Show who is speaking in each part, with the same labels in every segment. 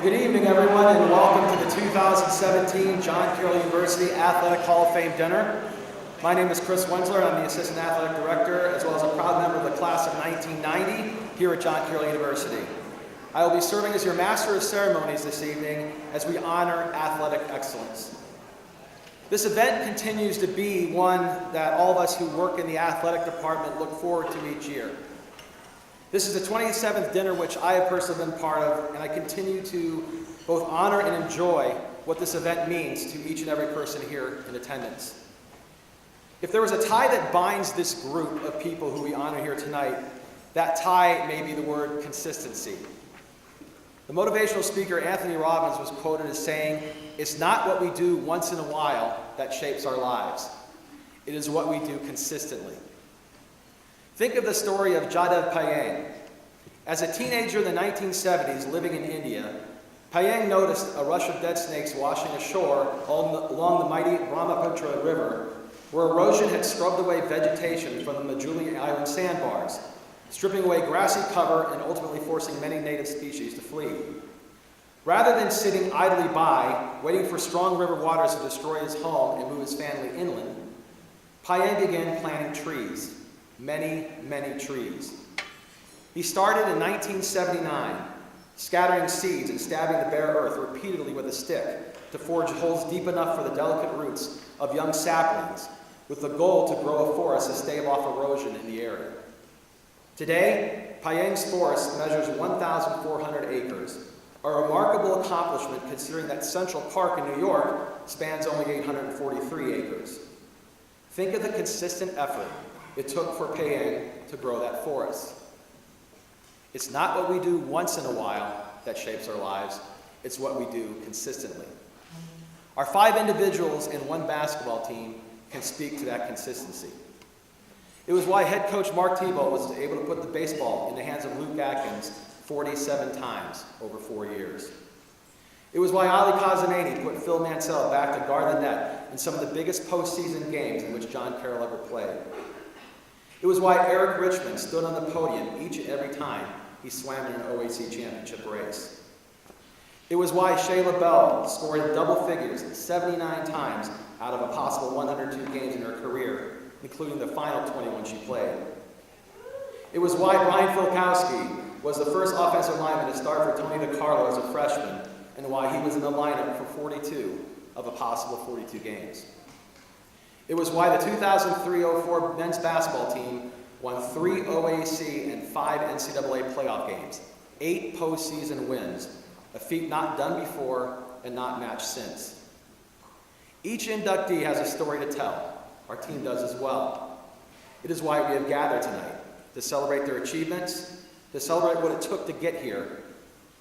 Speaker 1: Good evening, everyone, and welcome to the 2017 John Carroll University Athletic Hall of Fame Dinner. My name is Chris Wensler. I'm the Assistant Athletic Director, as well as a proud member of the class of 1990 here at John Carroll University. I will be serving as your Master of Ceremonies this evening as we honor athletic excellence. This event continues to be one that all of us who work in the athletic department look forward to each year. This is the 27th dinner which I have personally been part of, and I continue to both honor and enjoy what this event means to each and every person here in attendance. If there was a tie that binds this group of people who we honor here tonight, that tie may be the word consistency. The motivational speaker Anthony Robbins was quoted as saying, "It's not what we do once in a while that shapes our lives. It is what we do consistently." Think of the story of Jadav Payeng. As a teenager in the 1970s living in India, Payeng noticed a rush of dead snakes washing ashore along the mighty Brahmaputra River, where erosion had scrubbed away vegetation from the Majuli Island sandbars, stripping away grassy cover and ultimately forcing many native species to flee. Rather than sitting idly by, waiting for strong river waters to destroy his home and move his family inland, Payeng began planting trees. Many, many trees. He started in 1979, scattering seeds and stabbing the bare earth repeatedly with a stick to forge holes deep enough for the delicate roots of young saplings, with the goal to grow a forest to stave off erosion in the area. Today, Payeng's forest measures 1,400 acres, a remarkable accomplishment considering that Central Park in New York spans only 843 acres. Think of the consistent effort it took for Payeng to grow that forest. It's not what we do once in a while that shapes our lives, it's what we do consistently. Our 5 individuals in one basketball team can speak to that consistency. It was why head coach Mark Tebow was able to put the baseball in the hands of Luke Atkins 47 times over 4 years. It was why Ali Kazanani put Phil Mansell back to guard the net in some of the biggest postseason games in which John Carroll ever played. It was why Eric Richmond stood on the podium each and every time he swam in an OAC championship race. It was why Shayla Bell scored in double figures 79 times out of a possible 102 games in her career, including the final 21 she played. It was why Brian Filkowski was the first offensive lineman to start for Tony DiCarlo as a freshman, and why he was in the lineup for 42 of a possible 42 games. It was why the 2003-04 men's basketball team won 3 OAC and 5 NCAA playoff games, 8 postseason wins, a feat not done before and not matched since. Each inductee has a story to tell. Our team does as well. It is why we have gathered tonight, to celebrate their achievements, to celebrate what it took to get here,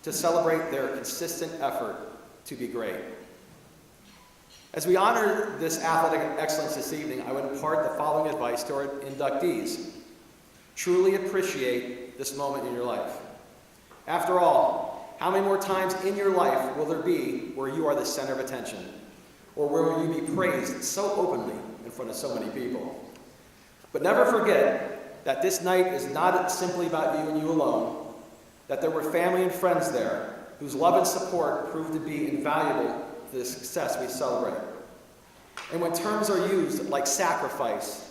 Speaker 1: to celebrate their consistent effort to be great. As we honor this athletic excellence this evening, I would impart the following advice to our inductees. Truly appreciate this moment in your life. After all, how many more times in your life will there be where you are the center of attention? Or where will you be praised so openly in front of so many people? But never forget that this night is not simply about you and you alone, that there were family and friends there whose love and support proved to be invaluable to the success we celebrate. And when terms are used like sacrifice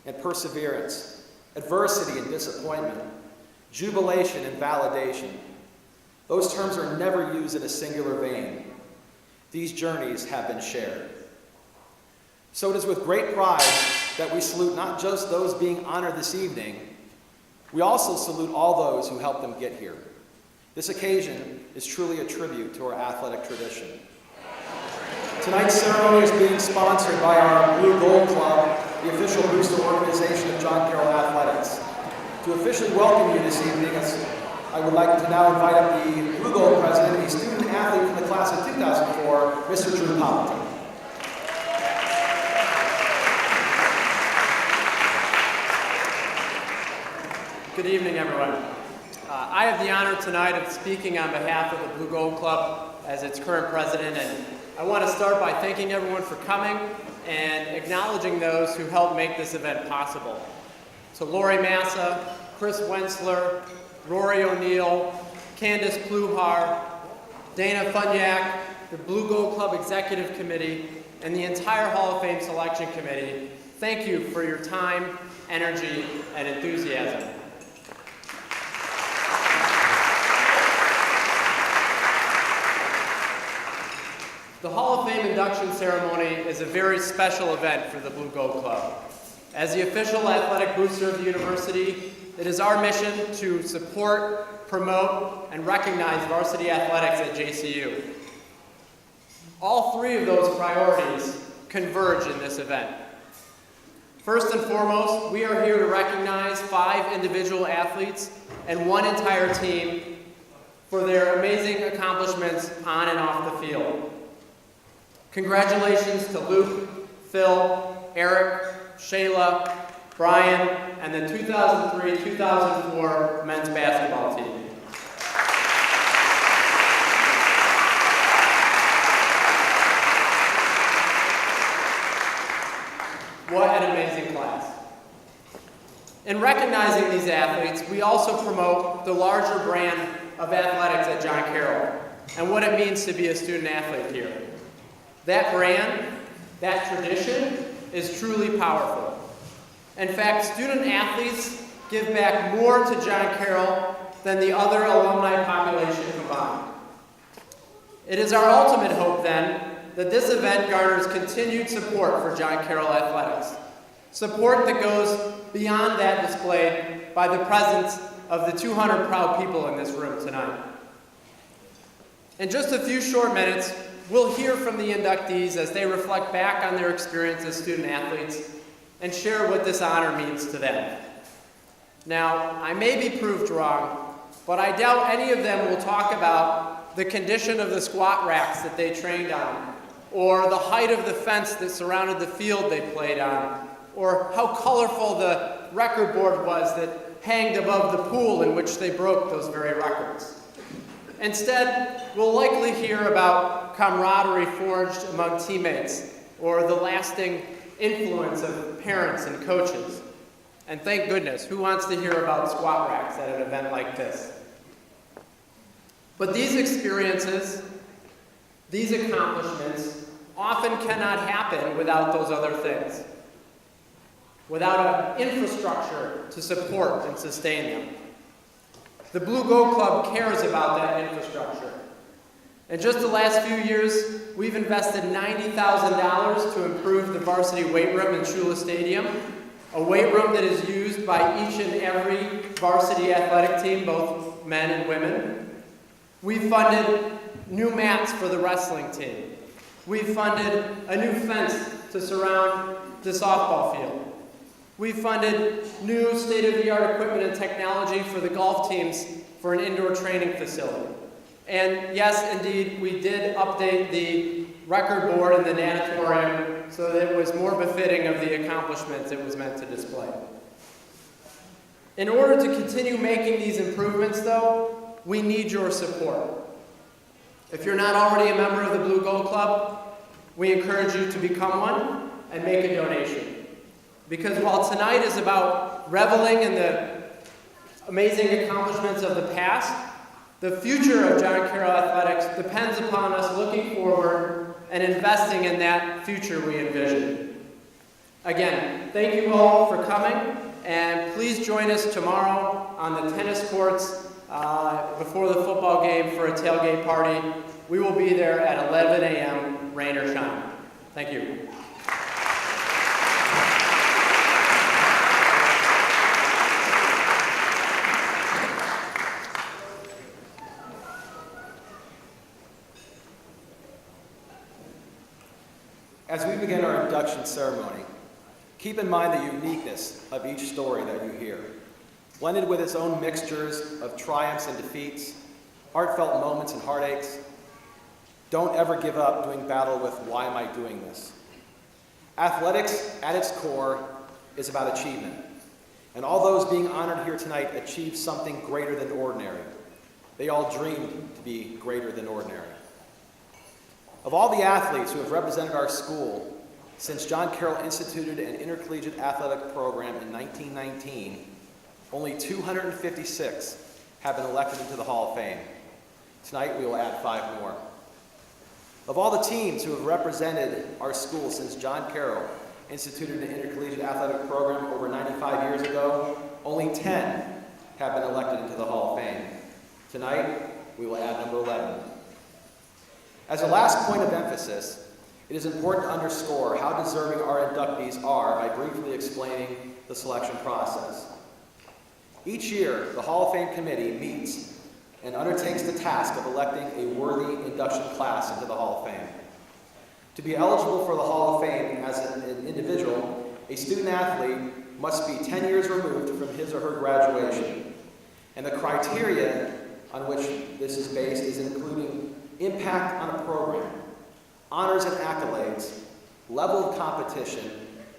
Speaker 1: and perseverance, adversity and disappointment, jubilation and validation, those terms are never used in a singular vein. These journeys have been shared. So it is with great pride that we salute not just those being honored this evening, we also salute all those who helped them get here. This occasion is truly a tribute to our athletic tradition. Tonight's ceremony is being sponsored by our Blue Gold Club, the official booster organization of John Carroll Athletics. To officially welcome you this evening, I would like to now invite up the Blue Gold president, a student athlete from the class of 2004, Mr. Drew Poppleton.
Speaker 2: Good evening, everyone. I have the honor tonight of speaking on behalf of the Blue Gold Club as its current president, and I want to start by thanking everyone for coming and acknowledging those who helped make this event possible. To Lori Massa, Chris Wensler, Rory O'Neill, Candace Pluhar, Dana Funyak, the Blue Gold Club Executive Committee, and the entire Hall of Fame Selection Committee, thank you for your time, energy, and enthusiasm. The Hall of Fame induction ceremony is a very special event for the Blue Gold Club. As the official athletic booster of the university, it is our mission to support, promote, and recognize varsity athletics at JCU. All three of those priorities converge in this event. First and foremost, we are here to recognize 5 individual athletes and 1 entire team for their amazing accomplishments on and off the field. Congratulations to Luke, Phil, Eric, Shayla, Brian, and the 2003-2004 men's basketball team. What an amazing class. In recognizing these athletes, we also promote the larger brand of athletics at John Carroll and what it means to be a student athlete here. That brand, that tradition, is truly powerful. In fact, student athletes give back more to John Carroll than the other alumni population combined. It is our ultimate hope, then, that this event garners continued support for John Carroll athletics, support that goes beyond that displayed by the presence of the 200 proud people in this room tonight. In just a few short minutes, we'll hear from the inductees as they reflect back on their experience as student athletes and share what this honor means to them. Now, I may be proved wrong, but I doubt any of them will talk about the condition of the squat racks that they trained on, or the height of the fence that surrounded the field they played on, or how colorful the record board was that hanged above the pool in which they broke those very records. Instead, we'll likely hear about camaraderie forged among teammates, or the lasting influence of parents and coaches. And thank goodness, who wants to hear about squat racks at an event like this? But these experiences, these accomplishments, often cannot happen without those other things, without an infrastructure to support and sustain them. The Blue Gold Club cares about that infrastructure. In just the last few years, we've invested $90,000 to improve the varsity weight room in Shula Stadium, a weight room that is used by each and every varsity athletic team, both men and women. We've funded new mats for the wrestling team. We've funded a new fence to surround the softball field. We've funded new state-of-the-art equipment and technology for the golf teams for an indoor training facility. And yes, indeed, we did update the record board in the natatorium so that it was more befitting of the accomplishments it was meant to display. In order to continue making these improvements, though, we need your support. If you're not already a member of the Blue Gold Club, we encourage you to become one and make a donation. Because while tonight is about reveling in the amazing accomplishments of the past, the future of John Carroll Athletics depends upon us looking forward and investing in that future we envision. Again, thank you all for coming, and please join us tomorrow on the tennis courts before the football game for a tailgate party. We will be there at 11 a.m., rain or shine. Thank you.
Speaker 1: As we begin our induction ceremony, keep in mind the uniqueness of each story that you hear, blended with its own mixtures of triumphs and defeats, heartfelt moments and heartaches. Don't ever give up doing battle with why am I doing this? Athletics, at its core, is about achievement. And all those being honored here tonight achieved something greater than ordinary. They all dreamed to be greater than ordinary. Of all the athletes who have represented our school since John Carroll instituted an intercollegiate athletic program in 1919, only 256 have been elected into the Hall of Fame. Tonight, we will add 5 more. Of all the teams who have represented our school since John Carroll instituted an intercollegiate athletic program over 95 years ago, only 10 have been elected into the Hall of Fame. Tonight, we will add number 11. As a last point of emphasis, it is important to underscore how deserving our inductees are by briefly explaining the selection process. Each year, the Hall of Fame committee meets and undertakes the task of electing a worthy induction class into the Hall of Fame. To be eligible for the Hall of Fame as an individual, a student athlete must be 10 years removed from his or her graduation. And the criteria on which this is based is including impact on a program, honors and accolades, level of competition,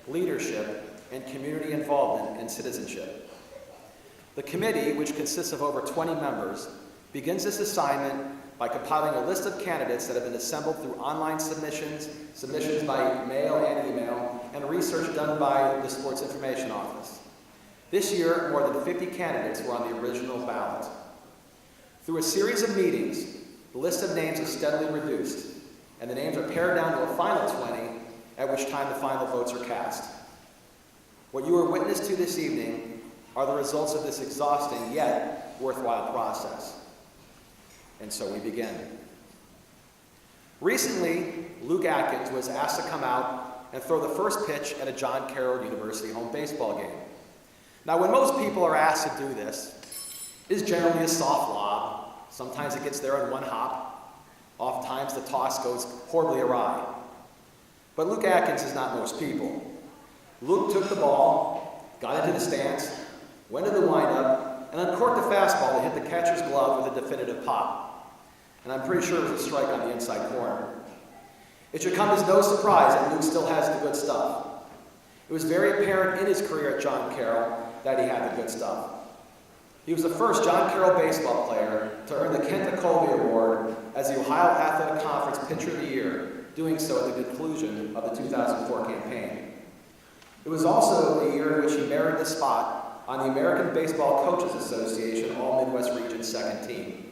Speaker 1: leadership, and community involvement and citizenship. The committee, which consists of over 20 members, begins this assignment by compiling a list of candidates that have been assembled through online submissions by mail and email, and research done by the Sports Information Office. This year, more than 50 candidates were on the original ballot. Through a series of meetings, the list of names is steadily reduced, and the names are pared down to a final 20, at which time the final votes are cast. What you are witness to this evening are the results of this exhausting yet worthwhile process. And so we begin. Recently, Luke Atkins was asked to come out and throw the first pitch at a John Carroll University home baseball game. Now, when most people are asked to do this, it is generally a soft lob. Sometimes it gets there in one hop. Oftentimes the toss goes horribly awry. But Luke Atkins is not most people. Luke took the ball, got into the stance, went to the windup, and uncorked the fastball that hit the catcher's glove with a definitive pop. And I'm pretty sure it was a strike on the inside corner. It should come as no surprise that Luke still has the good stuff. It was very apparent in his career at John Carroll that he had the good stuff. He was the first John Carroll baseball player to earn the Kent McColvey Award as the Ohio Athletic Conference Pitcher of the Year, doing so at the conclusion of the 2004 campaign. It was also the year in which he merited the spot on the American Baseball Coaches Association All-Midwest Region second team.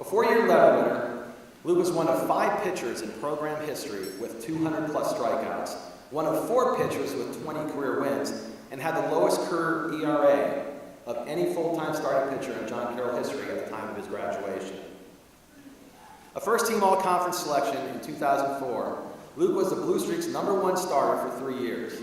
Speaker 1: A 4-year Levy winner, Luke was one of 5 pitchers in program history with 200-plus strikeouts, one of 4 pitchers with 20 career wins, and had the lowest career ERA of any full-time starting pitcher in John Carroll history at the time of his graduation. A first-team all-conference selection in 2004, Luke was the Blue Streaks' #1 starter for 3 years.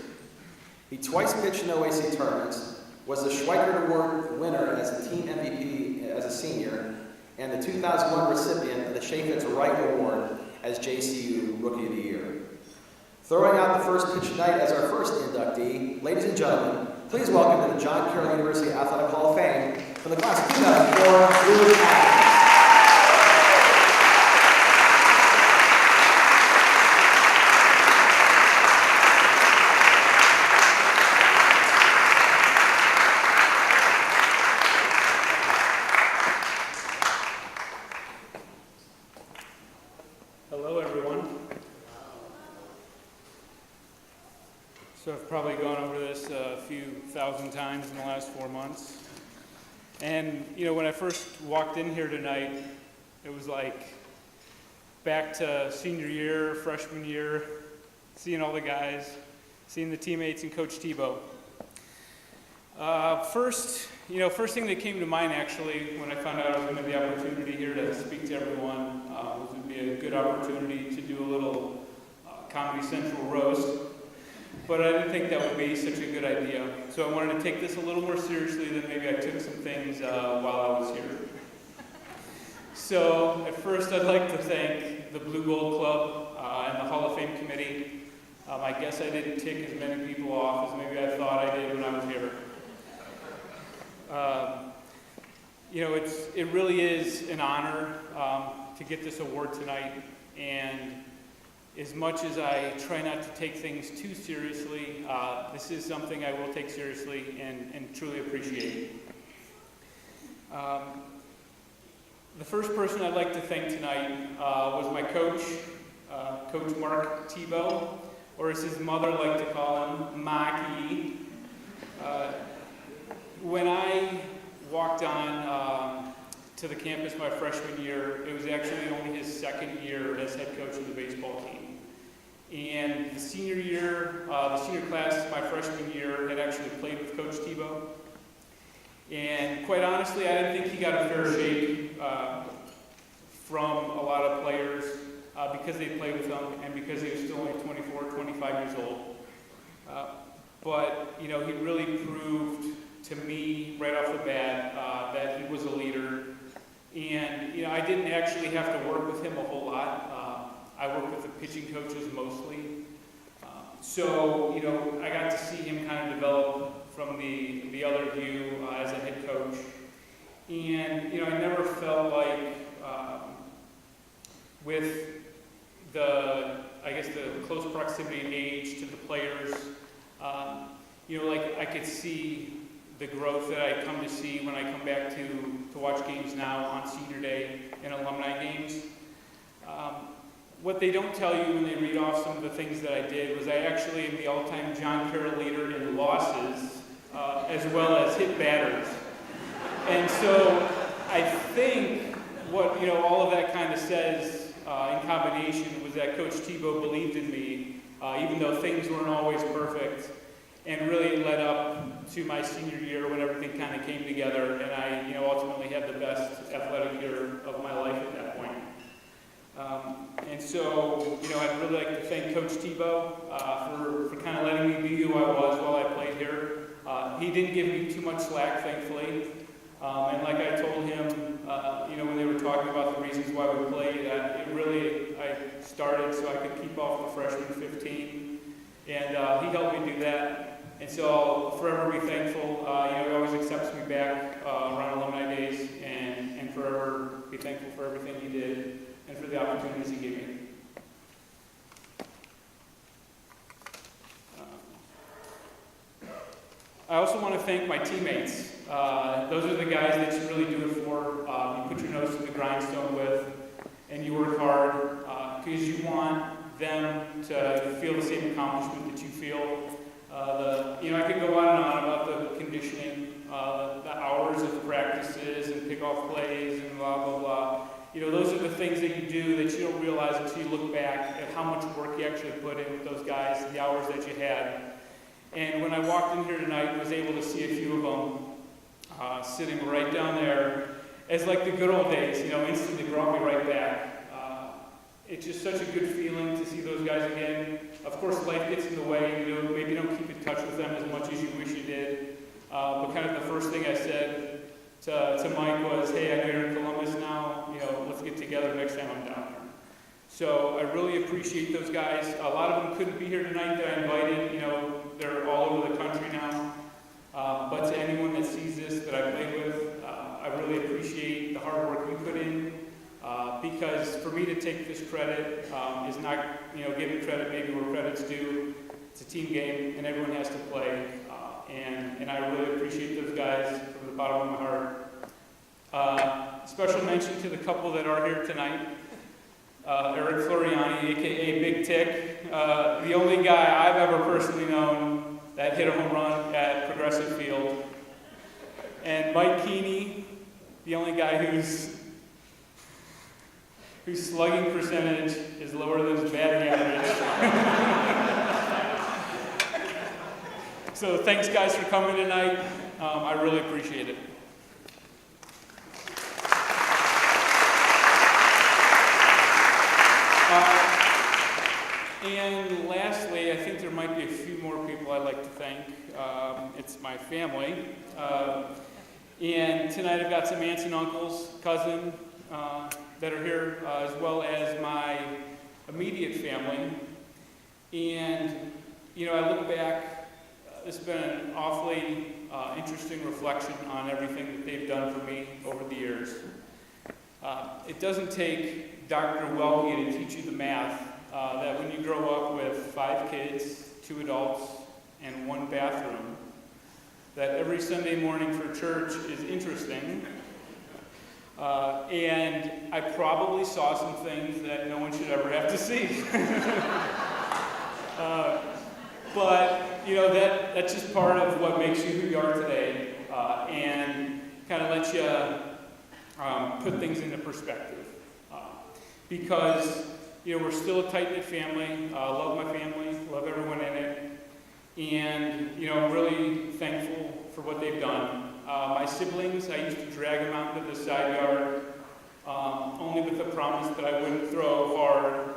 Speaker 1: He twice pitched in OAC tournaments, was the Schweikert Award winner as a team MVP as a senior, and the 2001 recipient of the Chaffetz Wright Award as JCU Rookie of the Year. Throwing out the first pitch tonight as our first inductee, ladies and gentlemen, please welcome to the John Carroll University Athletic Hall of Fame from the class of 2004, Luke Atkins.
Speaker 3: Hello, everyone. So I've probably gone over this a few thousand times in the last 4 months. And, when I first walked in here tonight, it was like back to senior year, freshman year, seeing all the guys, seeing the teammates and Coach Tebow. First thing that came to mind, actually, when I found out I was going to have the opportunity here to speak to everyone, was it would be a good opportunity to do a little Comedy Central roast. But I didn't think that would be such a good idea. So I wanted to take this a little more seriously than maybe I took some things while I was here. So at first, I'd like to thank the Blue Gold Club and the Hall of Fame Committee. I guess I didn't tick as many people off as maybe I thought I did when I was here. It really is an honor to get this award tonight, and as much as I try not to take things too seriously, this is something I will take seriously and truly appreciate. The first person I'd like to thank tonight was my coach, Coach Mark Tebow, or as his mother liked to call him, Maki. When I walked on to the campus my freshman year. It was actually only his second year as head coach of the baseball team. And the senior year, the senior class my freshman year had actually played with Coach Tebow. And quite honestly, I didn't think he got a fair shake from a lot of players because they played with him and because he was still only 24, 25 years old. But, he really proved to me right off the bat that he was a leader. And, I didn't actually have to work with him a whole lot. I worked with the pitching coaches mostly. So, I got to see him kind of develop from the other view as a head coach. And, I never felt like with the close proximity in age to the players, I could see the growth that I come to see when I come back to watch games now on senior day and alumni games. What they don't tell you when they read off some of the things that I did was I actually am the all-time John Carroll leader in losses as well as hit batters. And so I think what all of that kind of says in combination was that Coach Tebow believed in me, even though things weren't always perfect, and really led up to my senior year when everything kind of came together, and I ultimately had the best athletic year of my life at that point. And so, I'd really like to thank Coach Tebow for kind of letting me be who I was while I played here. He didn't give me too much slack, thankfully. And like I told him, when they were talking about the reasons why we played, I started so I could keep off the freshman 15. And he helped me do that. And so I'll forever be thankful. He always accepts me back around alumni days, and forever be thankful for everything he did and for the opportunities he gave me. I also want to thank my teammates. Those are the guys that you really do it for. You put your nose to the grindstone with, and you work hard because you want them to feel the same accomplishment that you feel. I could go on and on about the conditioning, the hours of practices and pickoff plays and blah, blah, blah. Those are the things that you do that you don't realize until you look back at how much work you actually put in with those guys, the hours that you had. And when I walked in here tonight and was able to see a few of them sitting right down there, as like the good old days, instantly brought me right back. It's just such a good feeling to see those guys again. Of course, life gets in the way, maybe you don't keep in touch with them as much as you wish you did. But kind of the first thing I said to Mike was, hey, I know you're in Columbus now, let's get together next time I'm down here. So I really appreciate those guys. A lot of them couldn't be here tonight that I invited, they're all over the country now. But to anyone that sees this that I played with, I really appreciate the hard work you put in. Because for me to take this credit is not, giving credit maybe where credit's due. It's a team game, and everyone has to play. And I really appreciate those guys from the bottom of my heart. Special mention to the couple that are here tonight. Eric Floriani, a.k.a. Big Tick, the only guy I've ever personally known that hit a home run at Progressive Field. And Mike Keeney, the only guy whose slugging percentage is lower than his batting average. So thanks, guys, for coming tonight. I really appreciate it. And lastly, I think there might be a few more people I'd like to thank. It's my family. And tonight I've got some aunts and uncles, cousin, that are here, as well as my immediate family. And, I look back, it's been an awfully interesting reflection on everything that they've done for me over the years. It doesn't take Dr. Welke to teach you the math, that when you grow up with 5 kids, 2 adults, and 1 bathroom, that every Sunday morning for church is interesting. And I probably saw some things that no one should ever have to see. But, that's just part of what makes you who you are today, and kind of lets you put things into perspective. Because, we're still a tight-knit family, love my family, love everyone in it, and, I'm really thankful for what they've done. My siblings, I used to drag them out into the side yard, only with the promise that I wouldn't throw hard,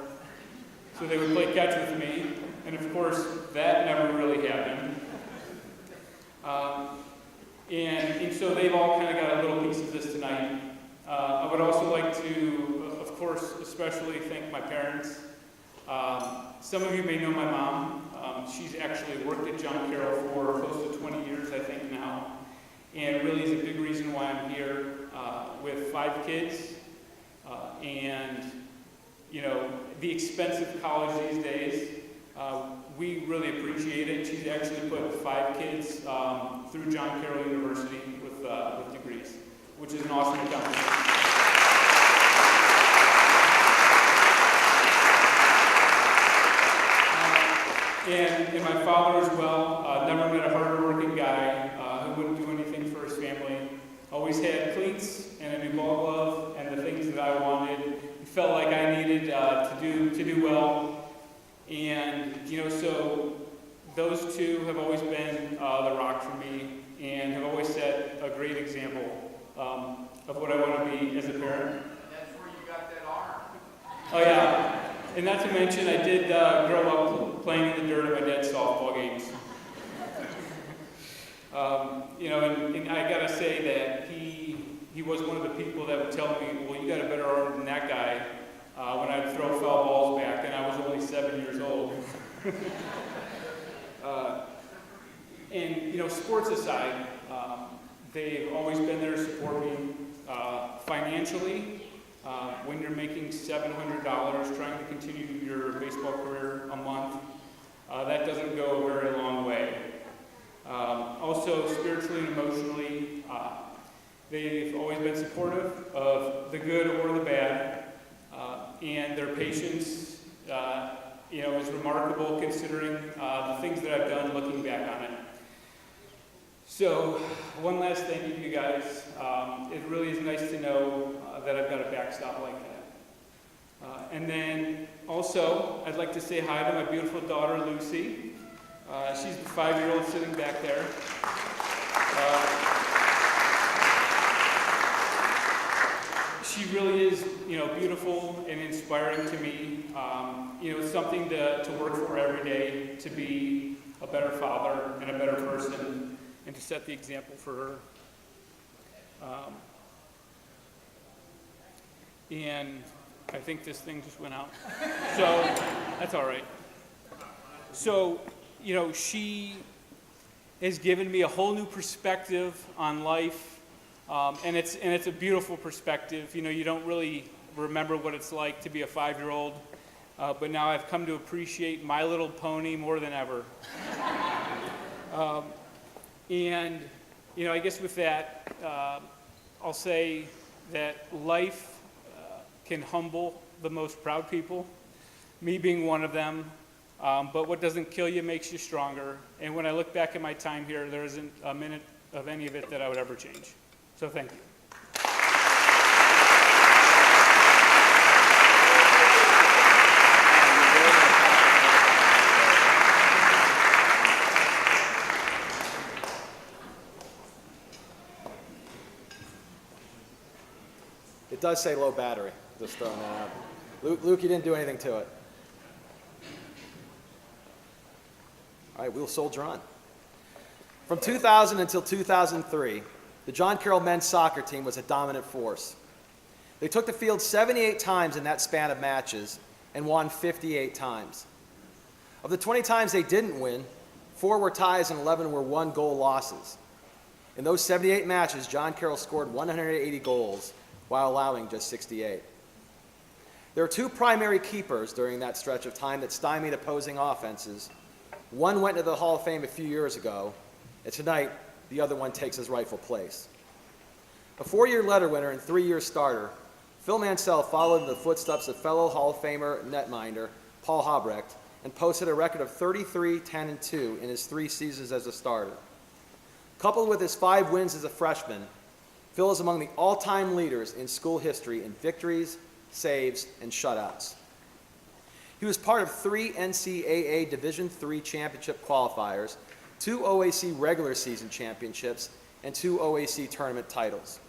Speaker 3: so they would play catch with me, and of course, that never really happened. And so they've all kind of got a little piece of this tonight. I would also like to, of course, especially thank my parents. Some of you may know my mom. She's actually worked at John Carroll for close to 20 years, I think, now. And really is a big reason why I'm here with 5 kids. And, the expensive college these days. We really appreciate it. She's actually put 5 kids through John Carroll University with degrees, which is an awesome accomplishment. And my father as well, never met a harder working guy who wouldn't do anything for his family. Always had cleats and a new ball glove and the things that I wanted, felt like I needed to do well. And, so those two have always been the rock for me and have always set a great example of what I want to be as a parent.
Speaker 4: That's where you got that arm.
Speaker 3: Oh, yeah. And not to mention, I did grow up playing in the dirt at my dad's softball games. And I gotta say that he was one of the people that would tell me, well, you got a better arm than that guy when I'd throw foul balls back, and I was only 7 years old. And sports aside, they've always been there to support me financially. When you're making $700 trying to continue your baseball career a month, that doesn't go a very long way. Also, spiritually and emotionally, they've always been supportive of the good or the bad, and their patience, is remarkable considering the things that I've done looking back on it. So, one last thank you to you guys. It really is nice to know that I've got a backstop like that. And then also, I'd like to say hi to my beautiful daughter, Lucy. She's the 5-year-old sitting back there. She really is, beautiful and inspiring to me. Something to work for every day, to be a better father and a better person, and to set the example for her. And I think this thing just went out. So that's all right. So, she has given me a whole new perspective on life, and it's a beautiful perspective. You don't really remember what it's like to be a 5-year-old, but now I've come to appreciate My Little Pony more than ever. And, I guess with that, I'll say that life can humble the most proud people, me being one of them. But what doesn't kill you makes you stronger. And when I look back at my time here, there isn't a minute of any of it that I would ever change. So thank you.
Speaker 1: It does say low battery, just throwing that out. Luke, you didn't do anything to it. All right, we'll soldier on. From 2000 until 2003, the John Carroll men's soccer team was a dominant force. They took the field 78 times in that span of matches and won 58 times. Of the 20 times they didn't win, 4 were ties and 11 were 1-goal losses. In those 78 matches, John Carroll scored 180 goals while allowing just 68. There were 2 primary keepers during that stretch of time that stymied opposing offenses. One went into the Hall of Fame a few years ago, and tonight, the other one takes his rightful place. A 4-year letter winner and 3-year starter, Phil Mansell followed in the footsteps of fellow Hall of Famer netminder Paul Hobrecht and posted a record of 33, 10, and 2 in his 3 seasons as a starter. Coupled with his 5 wins as a freshman, Phil is among the all-time leaders in school history in victories, saves, and shutouts. He was part of 3 NCAA Division III championship qualifiers, 2 OAC regular season championships, and 2 OAC tournament titles.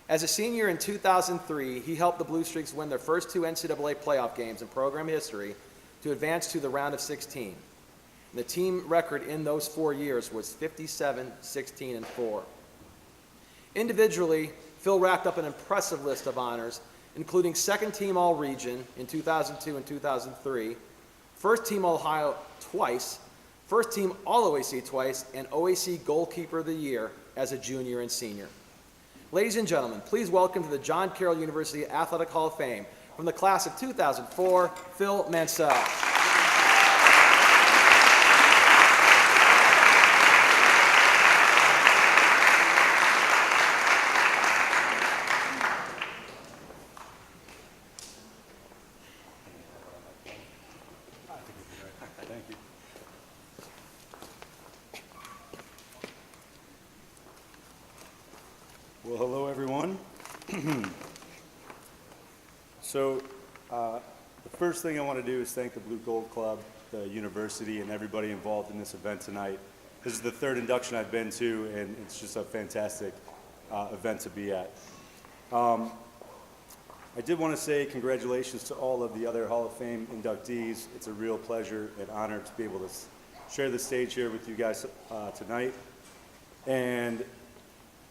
Speaker 1: As a senior in 2003, he helped the Blue Streaks win their first 2 NCAA playoff games in program history to advance to the round of 16. And the team record in those 4 years was 57, 16, and 4. Individually, Phil racked up an impressive list of honors, including second team All-Region in 2002 and 2003, first team Ohio twice, first team All-OAC twice, and OAC Goalkeeper of the Year as a junior and senior. Ladies and gentlemen, please welcome to the John Carroll University Athletic Hall of Fame, from the class of 2004, Phil Mansell.
Speaker 5: Thank you. Well, hello, everyone. So, the first thing I want to do is thank the Blue Gold Club, the university, and everybody involved in this event tonight. This is the 3rd induction I've been to, and it's just a fantastic event to be at. I did want to say congratulations to all of the other Hall of Fame inductees. It's a real pleasure and honor to be able to share the stage here with you guys tonight. And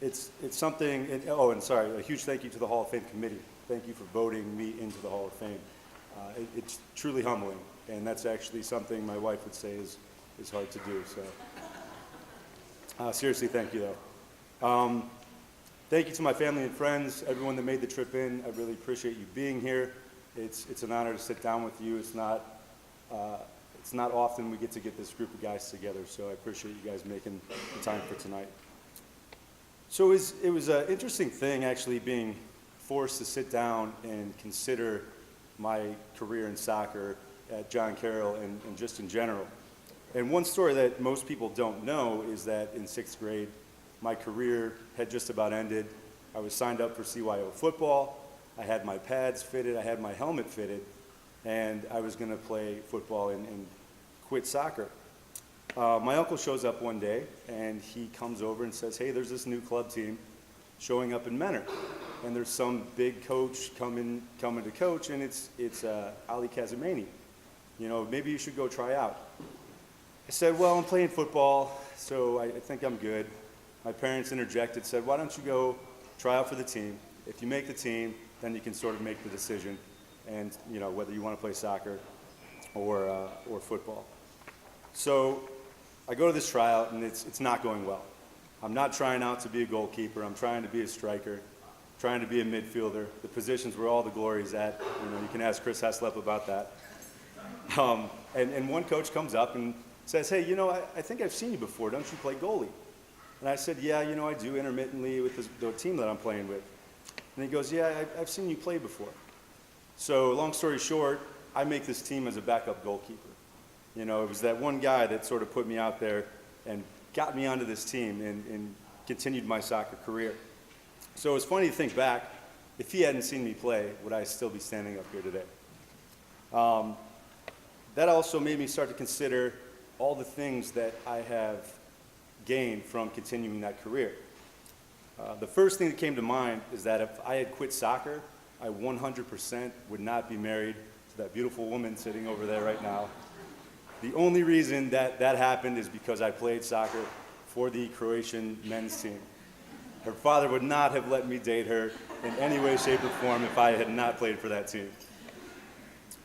Speaker 5: it's something, and sorry, a huge thank you to the Hall of Fame committee. Thank you for voting me into the Hall of Fame. It's truly humbling, and that's actually something my wife would say is hard to do. So seriously, thank you though. Thank you to my family and friends, everyone that made the trip in. I really appreciate you being here. It's an honor to sit down with you. It's not often we get this group of guys together, so I appreciate you guys making the time for tonight. So it was an interesting thing actually being forced to sit down and consider my career in soccer at John Carroll and just in general. And one story that most people don't know is that in 6th grade, my career had just about ended. I was signed up for CYO football. I had my pads fitted, I had my helmet fitted, and I was going to play football and quit soccer. My uncle shows up one day, and he comes over and says, hey, there's this new club team showing up in Menor, and there's some big coach coming to coach, and it's Ali Kazimani. You know, maybe you should go try out. I said, well, I'm playing football, so I think I'm good. My parents interjected, said, why don't you go try out for the team? If you make the team, then you can sort of make the decision, and you know whether you want to play soccer or football. So I go to this tryout, and it's not going well. I'm not trying out to be a goalkeeper. I'm trying to be a striker, trying to be a midfielder. The positions where all the glory is at. You know, you can ask Chris Heslop about that. And one coach comes up and says, hey, you know, I think I've seen you before. Don't you play goalie? And I said, yeah, you know, I do intermittently with the team that I'm playing with. And he goes, yeah, I've seen you play before. So long story short, I make this team as a backup goalkeeper. You know, it was that one guy that sort of put me out there and got me onto this team and continued my soccer career. So it's funny to think back, if he hadn't seen me play, would I still be standing up here today? That also made me start to consider all the things that I have gained from continuing that career. The first thing that came to mind is that if I had quit soccer, I 100% would not be married to that beautiful woman sitting over there right now. The only reason that happened is because I played soccer for the Croatian men's team. Her father would not have let me date her in any way, shape, or form if I had not played for that team.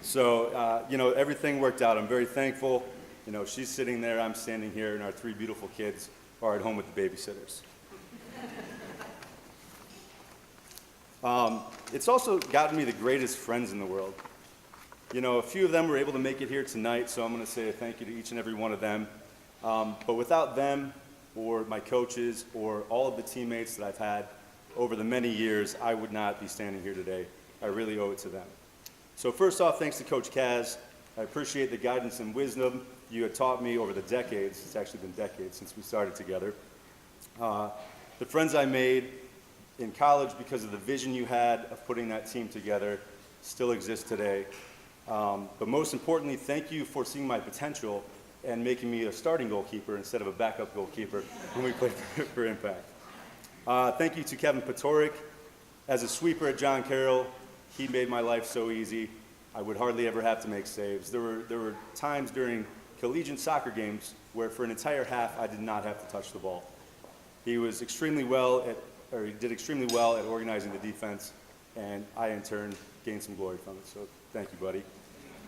Speaker 5: So, you know, everything worked out. I'm very thankful. You know, she's sitting there, I'm standing here, and our 3 beautiful kids are at home with the babysitters. It's also gotten me the greatest friends in the world. You know, a few of them were able to make it here tonight, so I'm going to say a thank you to each and every one of them. But without them, or my coaches, or all of the teammates that I've had over the many years, I would not be standing here today. I really owe it to them. So first off, thanks to Coach Kaz. I appreciate the guidance and wisdom you have taught me over the decades. It's actually been decades since we started together. The friends I made, in college because of the vision you had of putting that team together still exists today. But most importantly, thank you for seeing my potential and making me a starting goalkeeper instead of a backup goalkeeper when we played for Impact. Thank you to Kevin Patorik. As a sweeper at John Carroll, he made my life so easy. I would hardly ever have to make saves. There were times during collegiate soccer games where for an entire half I did not have to touch the ball. He did extremely well at organizing the defense, and I in turn gained some glory from it. So thank you, buddy.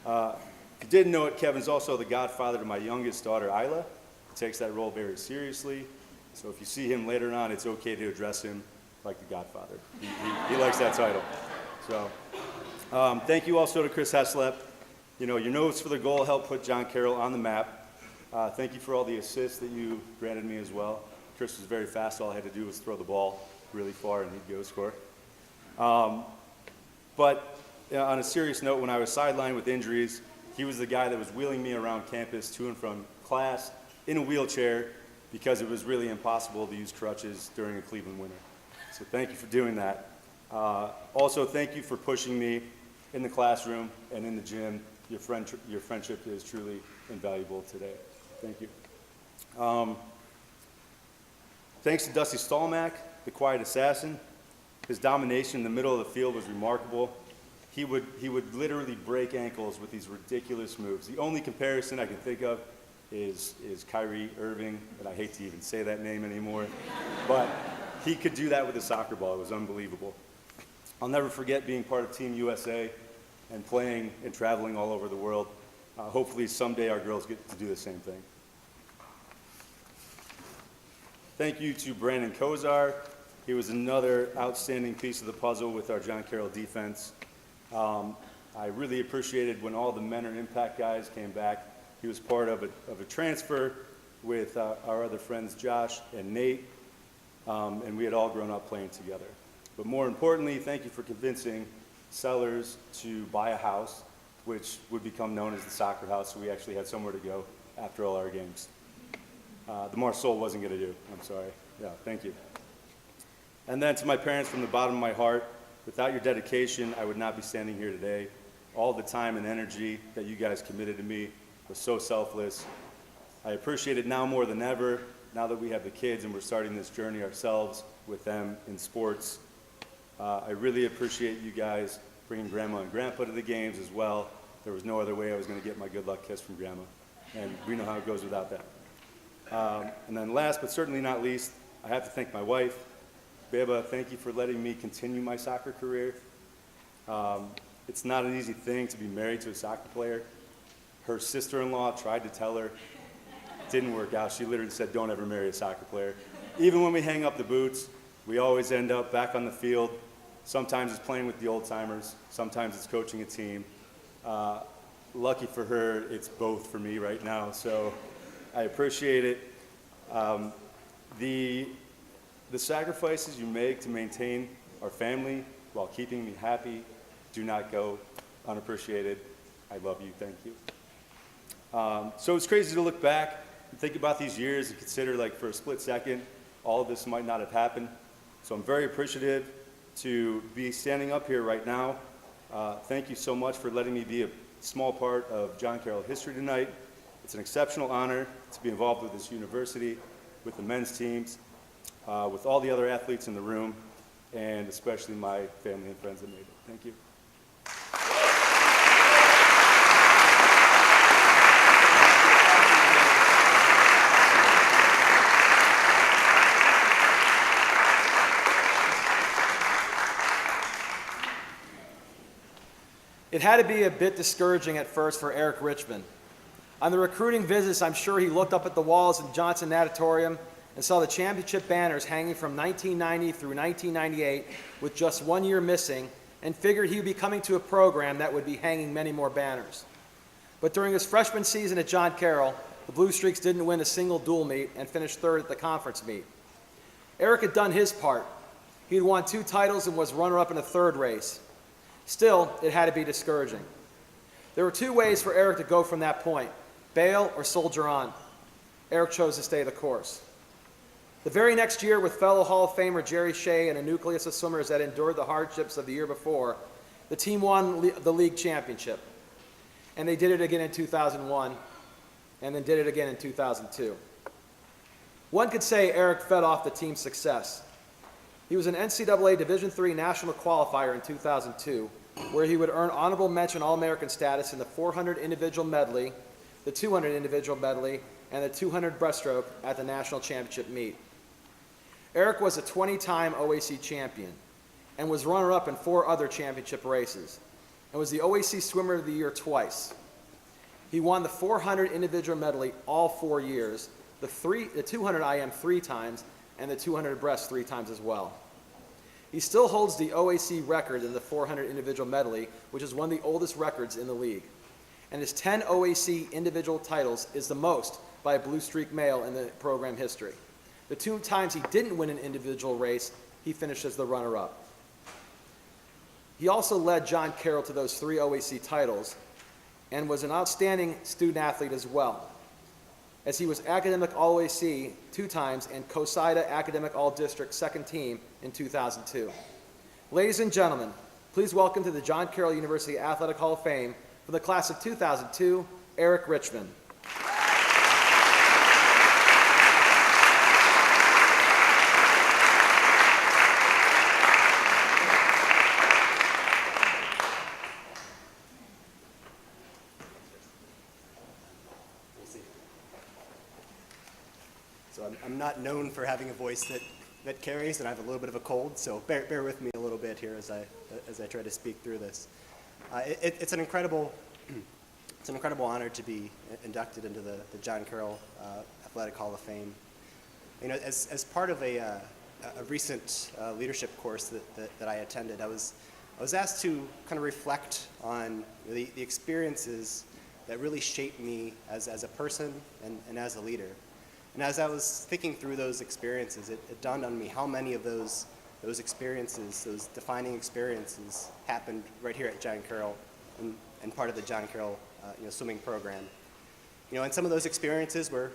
Speaker 5: If you didn't know it, Kevin's also the godfather to my youngest daughter, Isla. He takes that role very seriously. So if you see him later on, it's okay to address him like the godfather. He likes that title. So thank you also to Chris Heslep. You know, your nose for the goal helped put John Carroll on the map. Thank you for all the assists that you granted me as well. Chris was very fast. All I had to do was throw the ball really far and he'd go score. But on a serious note, when I was sidelined with injuries, he was the guy that was wheeling me around campus to and from class in a wheelchair because it was really impossible to use crutches during a Cleveland winter. So thank you for doing that. Also, thank you for pushing me in the classroom and in the gym. Your friendship is truly invaluable today. Thank you. Thanks to Dusty Stallmack, the quiet assassin. His domination in the middle of the field was remarkable. He would literally break ankles with these ridiculous moves. The only comparison I can think of is Kyrie Irving, and I hate to even say that name anymore, but he could do that with a soccer ball. It was unbelievable. I'll never forget being part of Team USA and playing and traveling all over the world. Hopefully someday our girls get to do the same thing. Thank you to Brandon Kozar. He was another outstanding piece of the puzzle with our John Carroll defense. I really appreciated when all the men or impact guys came back. He was part of a transfer with our other friends Josh and Nate, and we had all grown up playing together. But more importantly, thank you for convincing Sellers to buy a house, which would become known as the soccer house, so we actually had somewhere to go after all our games. The Marsol wasn't going to do. I'm sorry. Yeah, thank you. And then to my parents, from the bottom of my heart, without your dedication, I would not be standing here today. All the time and energy that you guys committed to me was so selfless. I appreciate it now more than ever, now that we have the kids and we're starting this journey ourselves with them in sports. I really appreciate you guys bringing Grandma and Grandpa to the games as well. There was no other way I was going to get my good luck kiss from Grandma, and we know how it goes without that. And then last but certainly not least, I have to thank my wife. Beba, thank you for letting me continue my soccer career. It's not an easy thing to be married to a soccer player. Her sister-in-law tried to tell her. It didn't work out. She literally said, don't ever marry a soccer player. Even when we hang up the boots, we always end up back on the field. Sometimes it's playing with the old-timers. Sometimes it's coaching a team. Lucky for her, it's both for me right now, so I appreciate it. The sacrifices you make to maintain our family while keeping me happy do not go unappreciated. I love you. Thank you. So it's crazy to look back and think about these years and consider, like, for a split second, all of this might not have happened. So I'm very appreciative to be standing up here right now. Thank you so much for letting me be a small part of John Carroll history tonight. It's an exceptional honor to be involved with this university, with the men's teams, with all the other athletes in the room, and especially my family and friends that made it. Thank you.
Speaker 1: It had to be a bit discouraging at first for Eric Richmond. On the recruiting visits, I'm sure he looked up at the walls of Johnson Natatorium and saw the championship banners hanging from 1990 through 1998 with just 1 year missing, and figured he would be coming to a program that would be hanging many more banners. But during his freshman season at John Carroll, the Blue Streaks didn't win a single dual meet and finished third at the conference meet. Eric had done his part. He had won 2 titles and was runner-up in a third race. Still, it had to be discouraging. There were 2 ways for Eric to go from that point: bail or soldier on. Eric chose to stay the course. The very next year, with fellow Hall of Famer Jerry Shea and a nucleus of swimmers that endured the hardships of the year before, the team won the league championship. And they did it again in 2001, and then did it again in 2002. One could say Eric fed off the team's success. He was an NCAA Division III national qualifier in 2002, where he would earn honorable mention All-American status in the 400 individual medley, the 200 individual medley, and the 200 breaststroke at the national championship meet. Eric was a 20-time OAC champion and was runner-up in 4 other championship races, and was the OAC Swimmer of the Year twice. He won the 400 individual medley all 4 years, the 200 IM 3 times, and the 200 breast 3 times as well. He still holds the OAC record in the 400 individual medley, which is one of the oldest records in the league. And his 10 OAC individual titles is the most by a Blue Streak male in the program history. The 2 times he didn't win an individual race, he finished as the runner-up. He also led John Carroll to those 3 OAC titles and was an outstanding student athlete as well, as he was Academic All-OAC 2 times and COSIDA Academic All-District 2nd team in 2002. Ladies and gentlemen, please welcome to the John Carroll University Athletic Hall of Fame for the class of 2002, Eric Richmond.
Speaker 6: So I'm not known for having a voice that carries, and I have a little bit of a cold, so bear with me a little bit here as I try to speak through this. It's an incredible honor to be inducted into the John Carroll Athletic Hall of Fame. You know, as part of a recent leadership course that I attended, I was asked to kind of reflect on the experiences that really shaped me as a person and as a leader. And as I was thinking through those experiences, it dawned on me how many of those experiences, those defining experiences, happened right here at John Carroll and part of the John Carroll swimming program. You know, and some of those experiences were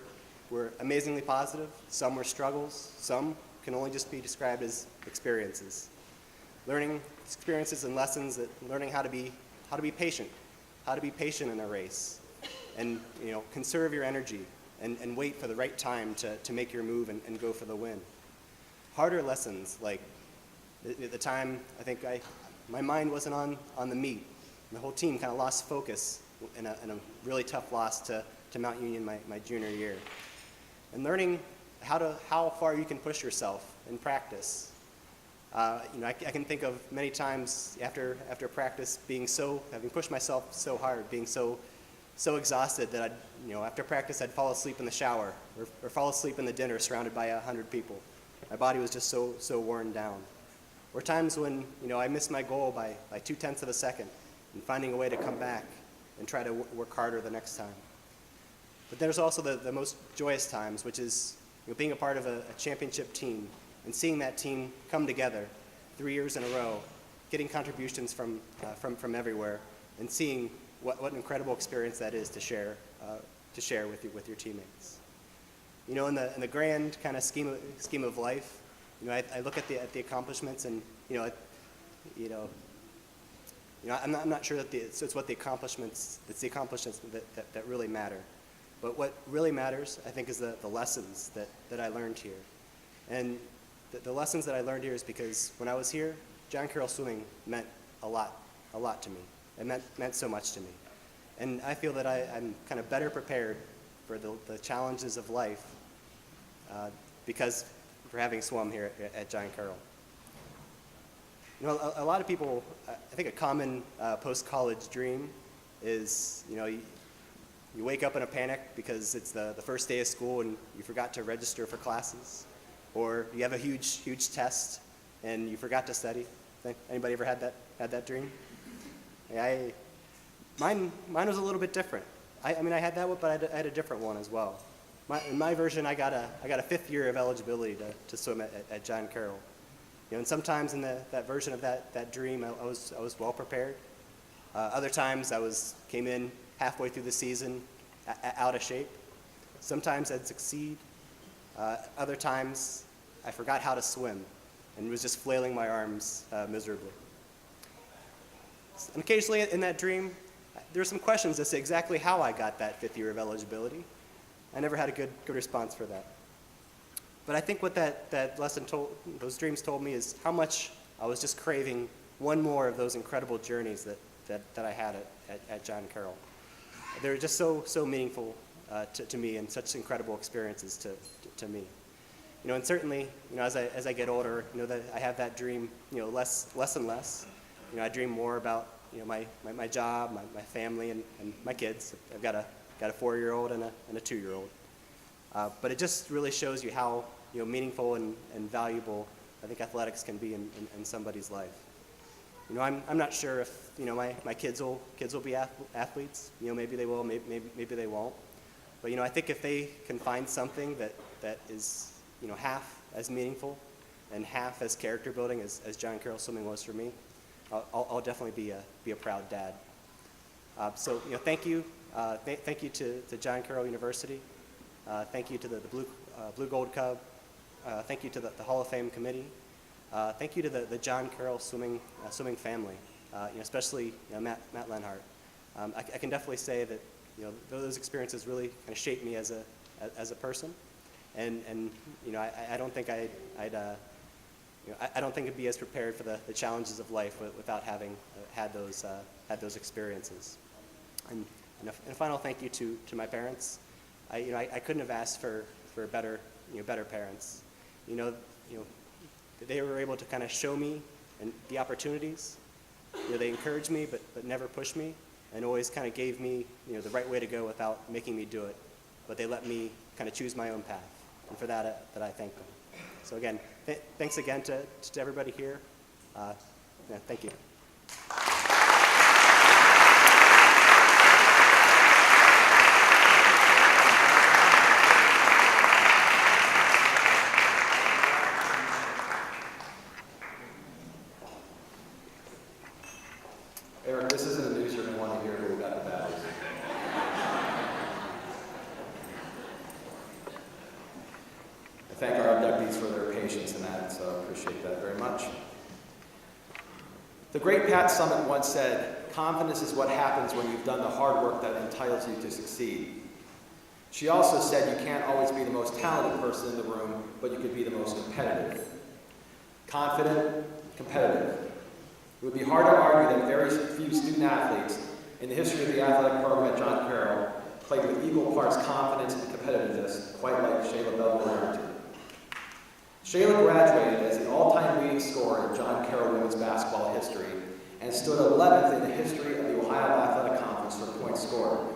Speaker 6: amazingly positive. Some were struggles. Some can only just be described as experiences. Learning experiences and lessons that learning how to be patient, how to be patient in a race, and conserve your energy. And wait for the right time to make your move and go for the win. Harder lessons, like at the time, I think my mind wasn't on the meet. The whole team kind of lost focus in a really tough loss to Mount Union my junior year. And learning how far you can push yourself in practice. I can think of many times after practice having pushed myself so hard, being so exhausted that after practice I'd fall asleep in the shower or fall asleep in the dinner surrounded by 100 people. My body was just so worn down. Or times when I missed my goal by 0.2 of a second and finding a way to come back and try to work harder the next time. But there's also the most joyous times, which is being a part of a championship team and seeing that team come together 3 years in a row, getting contributions from everywhere, and seeing what an incredible experience that is to share with your teammates. In the grand kind of scheme of life, I look at the accomplishments, and I'm not sure that it's the accomplishments that really matter. But what really matters, I think, is the lessons that I learned here. And the lessons that I learned here is because when I was here, John Carroll swimming meant a lot to me. It meant so much to me. And I feel that I'm kind of better prepared for the challenges of life because for having swum here at John Carroll. A lot of people, I think a common post-college dream is, you wake up in a panic because it's the first day of school and you forgot to register for classes, or you have a huge test and you forgot to study. Anybody ever had that dream? Mine was a little bit different. I had that one, but I had a different one as well. In my version, I got a 5th year of eligibility to swim at John Carroll. And sometimes in that version of that dream, I was well prepared. Other times I came in halfway through the season out of shape. Sometimes I'd succeed. Other times, I forgot how to swim and was just flailing my arms miserably. And occasionally in that dream, there were some questions as to exactly how I got that 5th year of eligibility. I never had a good response for that. But I think what that lesson those dreams told me is how much I was just craving one more of those incredible journeys that I had at John Carroll. They were just so meaningful to me, and such incredible experiences to me. And certainly, as I get older, that I have that dream, less and less. I dream more about, my job, my family, and my kids. I've got a 4-year-old and a 2-year-old. But it just really shows you how, meaningful and valuable I think athletics can be in somebody's life. I'm not sure if, my kids will be athletes. Maybe they will, maybe they won't. But, I think if they can find something that is, half as meaningful and half as character building as John Carroll swimming was for me, I'll definitely be a proud dad. So, thank you. Thank you to John Carroll University. Thank you to the Blue Gold Cub. Thank you to the Hall of Fame committee. Thank you to the John Carroll swimming family, especially Matt Lenhart. I can definitely say that those experiences really kind of shaped me as a person, and I don't think I don't think I'd be as prepared for the challenges of life without having had those experiences. And a final thank you to my parents. I couldn't have asked for better parents. They were able to kind of show me and the opportunities. They encouraged me, but never pushed me, and always kind of gave me the right way to go without making me do it. But they let me kind of choose my own path, and for that I thank them. So again, thanks again to everybody here. Thank you.
Speaker 1: Eric, this isn't a news you're going to want to hear, but we got the badges. I thank our inductees for their patience in that, so I appreciate that very much. The great Pat Summitt once said, "Confidence is what happens when you've done the hard work that entitles you to succeed." She also said you can't always be the most talented person in the room, but you could be the most competitive. Confident, competitive. It would be hard to argue that very few student athletes in the history of the athletic program at John Carroll played with equal parts confidence and competitiveness, quite like Shayla Bell-Warrington. Shayla graduated as the all-time leading scorer in John Carroll women's basketball history and stood 11th in the history of the Ohio Athletic Conference for points scored.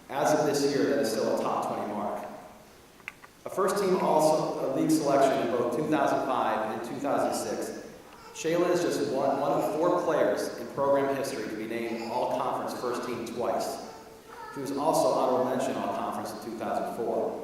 Speaker 1: As of this year, that is still a top 20 mark. A first-team All-League selection in both 2005 and 2006, Shayla is just one of 4 players in program history to be named All-Conference First Team twice. She was also honorable mention All-Conference in 2004.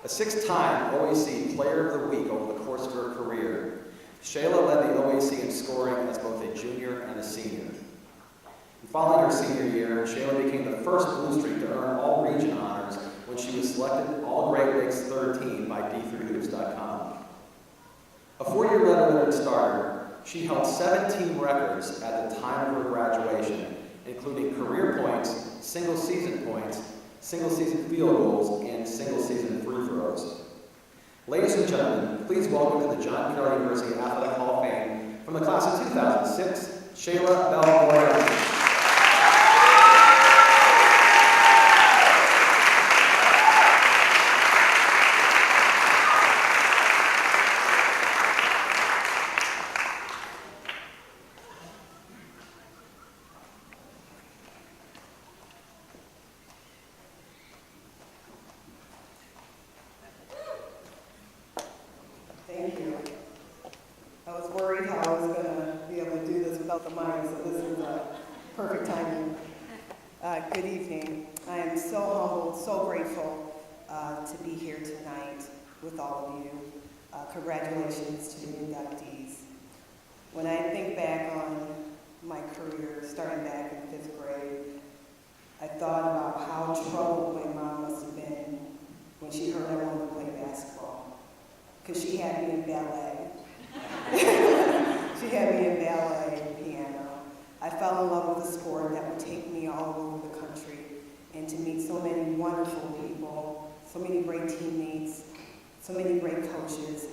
Speaker 1: A 6-time OAC Player of the Week over the course of her career, Shayla led the OAC in scoring as both a junior and a senior. And following her senior year, Shayla became the first Blue Streak to earn all region honors when she was selected All Great Lakes third team by D3Hoops.com. A 4-year letter starter, she held 7 team records at the time of her graduation, including career points, single-season points, single-season field goals, and single-season free throws. Ladies and gentlemen, please welcome to the John Carroll University Athletic Hall of Fame from the class of 2006, Shayla Bell-Warrington.
Speaker 7: Thank you. I was worried how I was going to be able to do this without the mic, so this is perfect timing. Good evening. I am so humbled, so grateful to be here tonight with all of you. Congratulations to the inductees. When I think back on my career, starting back in 5th grade, I thought about how troubled my mom must have been when she heard I wanted to play basketball, because she had me in ballet. She had me in ballet and piano. I fell in love with a sport that would take me all over the country and to meet so many wonderful people, so many great teammates, so many great coaches.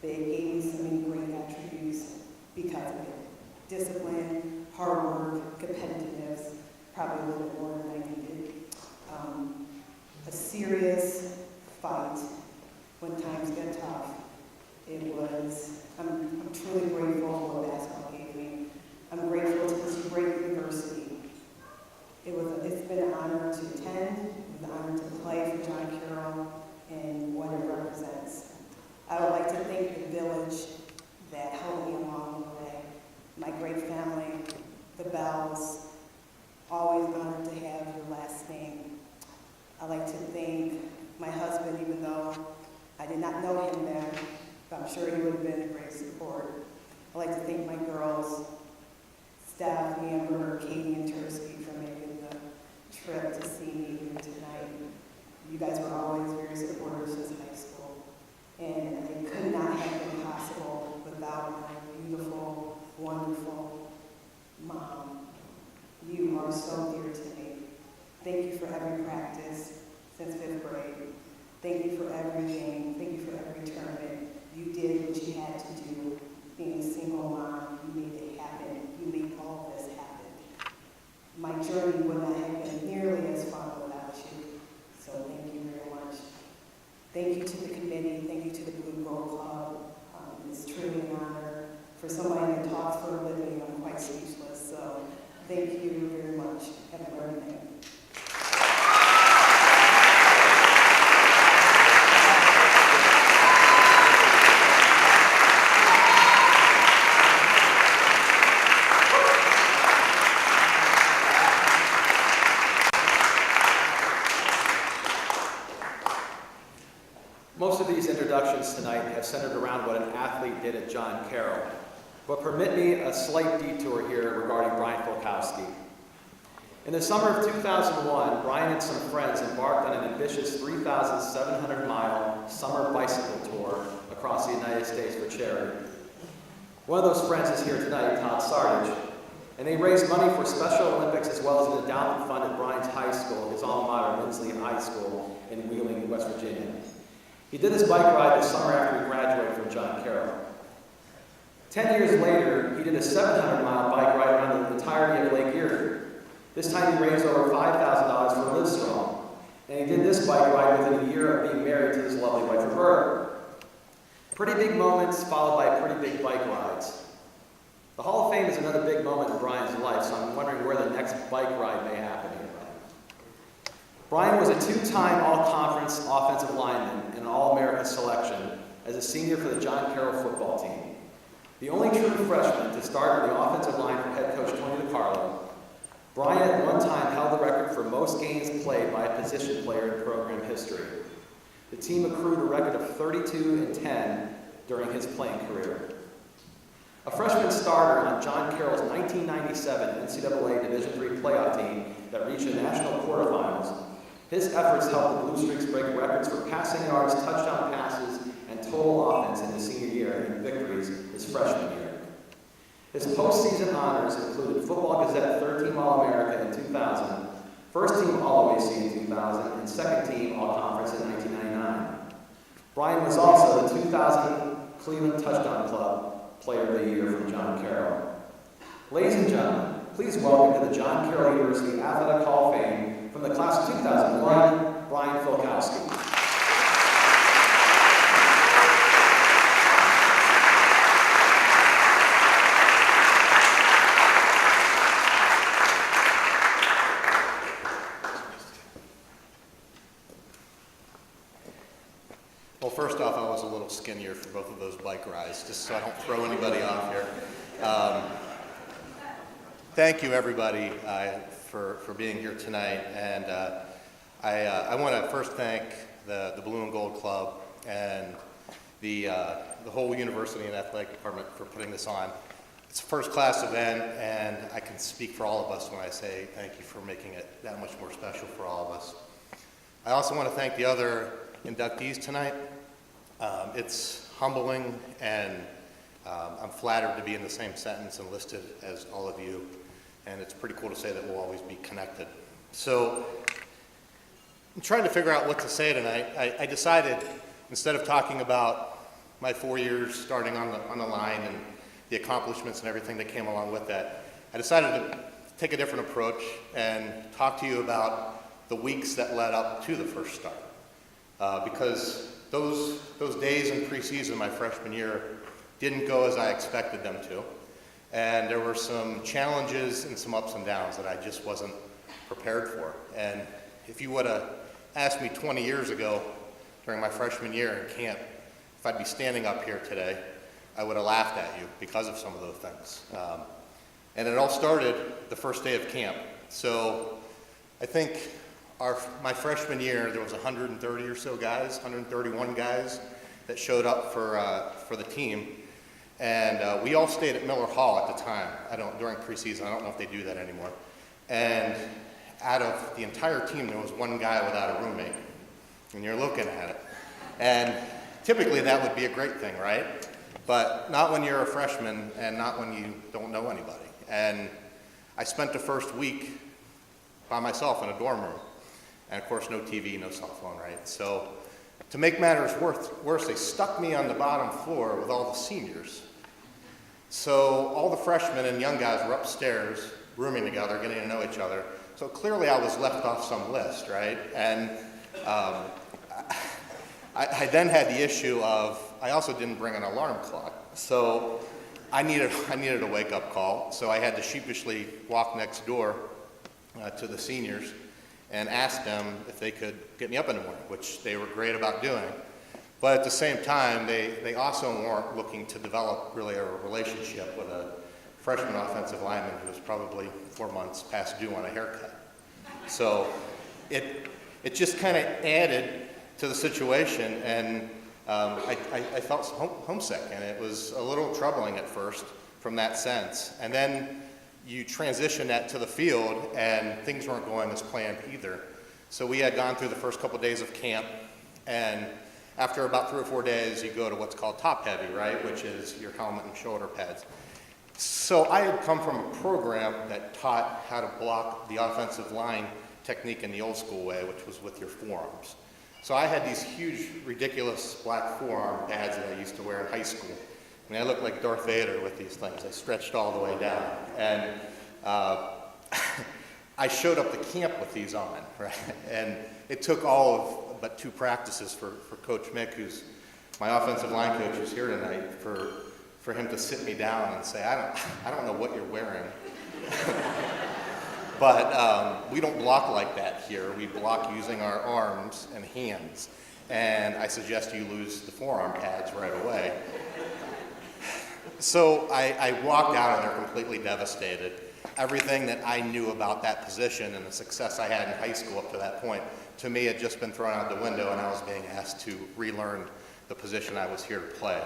Speaker 7: They gave me so many great attributes because of it. Discipline, hard work, competitiveness, probably a little bit more than I needed. A serious fight when times get tough. I'm truly grateful for what basketball gave me. I'm grateful to this great university. It's been an honor to attend, it's an honor to play for John Carroll and what it represents. I would like to thank the village that helped me along the way. My great family, the Bells, always honored to have your last name. I'd like to thank my husband, even though I did not know him then, but I'm sure he would have been a great support. I'd like to thank my girls, Steph, Amber, Katie, and Tursky for making the trip to see me here tonight. You guys were always very supportive since high school, and it could not have been possible without my beautiful, wonderful mom. You are so dear to me. Thank you for every practice since 5th grade. Thank you for every game. Thank you for every tournament. You did what you had to do. Being a single mom, you made it happen. You made all this happen. My journey would not have been nearly as fun without you. So thank you very much. Thank you to the committee. Thank you to the Blue Gold Club. It's truly an honor. For somebody that talks for a living, I'm quite speechless. So thank you very much. Have a great night.
Speaker 1: Most of these introductions tonight have centered around what an athlete did at John Carroll, but permit me a slight detour here regarding Brian Folkowski. In the summer of 2001, Brian and some friends embarked on an ambitious 3,700-mile summer bicycle tour across the United States for charity. One of those friends is here tonight, Todd Sardich, and they raised money for Special Olympics as well as an endowment fund at Brian's high school, his alma mater, Lindsley High School in Wheeling, West Virginia. He did his bike ride the summer after he graduated from John Carroll. 10 years later, he did a 700-mile bike ride around the entirety of Lake Erie. This time he raised over $5,000 for Livestrong, and he did this bike ride within a year of being married to his lovely wife, Roberta. Pretty big moments followed by pretty big bike rides. The Hall of Fame is another big moment in Brian's life, so I'm wondering where the next bike ride may happen here. Brian was a two-time All-Conference offensive lineman and an All-America selection as a senior for the John Carroll football team. The only true freshman to start on the offensive line for head coach Tony DiCarlo, Brian at one time held the record for most games played by a position player in program history. The team accrued a record of 32-10 during his playing career. A freshman starter on John Carroll's 1997 NCAA Division III playoff team that reached the national quarterfinals, his efforts helped the Blue Streaks break records for passing yards, touchdown passes, and total offense in his senior year and victories his freshman year. His postseason honors included Football Gazette third-team All-America in 2000, first-team All-OAC in 2000, and second-team All-Conference in 1999. Brian was also the 2000 Cleveland Touchdown Club Player of the Year from John Carroll. Ladies and gentlemen, please welcome to the John Carroll University Athletic Hall of Fame from the class of 2001, Brian Folkowski.
Speaker 8: Well, first off, I was a little skinnier for both of those bike rides, just so I don't throw anybody off here. Thank you, everybody, for being here tonight. And I want to first thank the Blue and Gold Club and the whole university and athletic department for putting this on. It's a first-class event, and I can speak for all of us when I say thank you for making it that much more special for all of us. I also want to thank the other inductees tonight. It's humbling, and I'm flattered to be in the same sentence and listed as all of you, and it's pretty cool to say that we'll always be connected. So I'm trying to figure out what to say tonight. I decided, instead of talking about my 4 years starting on the line and the accomplishments and everything that came along with that, I decided to take a different approach and talk to you about the weeks that led up to the first start. Because those days in preseason my freshman year didn't go as I expected them to. And there were some challenges and some ups and downs that I just wasn't prepared for. And if you would have asked me 20 years ago during my freshman year in camp if I'd be standing up here today, I would have laughed at you because of some of those things. And it all started the first day of camp. So I think my freshman year, there was 130 or so guys, 131 guys that showed up for the team. And we all stayed at Miller Hall at the time. During preseason, I don't know if they do that anymore. And out of the entire team, there was one guy without a roommate. And you're looking at it. And typically that would be a great thing, right? But not when you're a freshman and not when you don't know anybody. And I spent the first week by myself in a dorm room. And of course, no TV, no cell phone, right? So to make matters worse, they stuck me on the bottom floor with all the seniors. So all the freshmen and young guys were upstairs, rooming together, getting to know each other. So clearly I was left off some list, right? And I then had the issue of, I also didn't bring an alarm clock. So I needed a wake-up call. So I had to sheepishly walk next door to the seniors and ask them if they could get me up in the morning, which they were great about doing. But at the same time, they also weren't looking to develop really a relationship with a freshman offensive lineman who was probably 4 months past due on a haircut. So it just kind of added to the situation, and I felt homesick, and it was a little troubling at first from that sense. And then you transition that to the field, and things weren't going as planned either. So we had gone through the first couple days of camp, and after about 3 or 4 days, you go to what's called top heavy, right, which is your helmet and shoulder pads. So I had come from a program that taught how to block the offensive line technique in the old school way, which was with your forearms. So I had these huge, ridiculous black forearm pads that I used to wear in high school. I mean, I looked like Darth Vader with these things. I stretched all the way down. And I showed up to camp with these on, right? And it took all of but 2 practices for Coach Mick, who's my offensive line coach, who's here tonight, for him to sit me down and say, I don't know what you're wearing. But we don't block like that here. We block using our arms and hands. And I suggest you lose the forearm pads right away. So I walked out and they're completely devastated. Everything that I knew about that position and the success I had in high school up to that point, to me, had just been thrown out the window, and I was being asked to relearn the position I was here to play.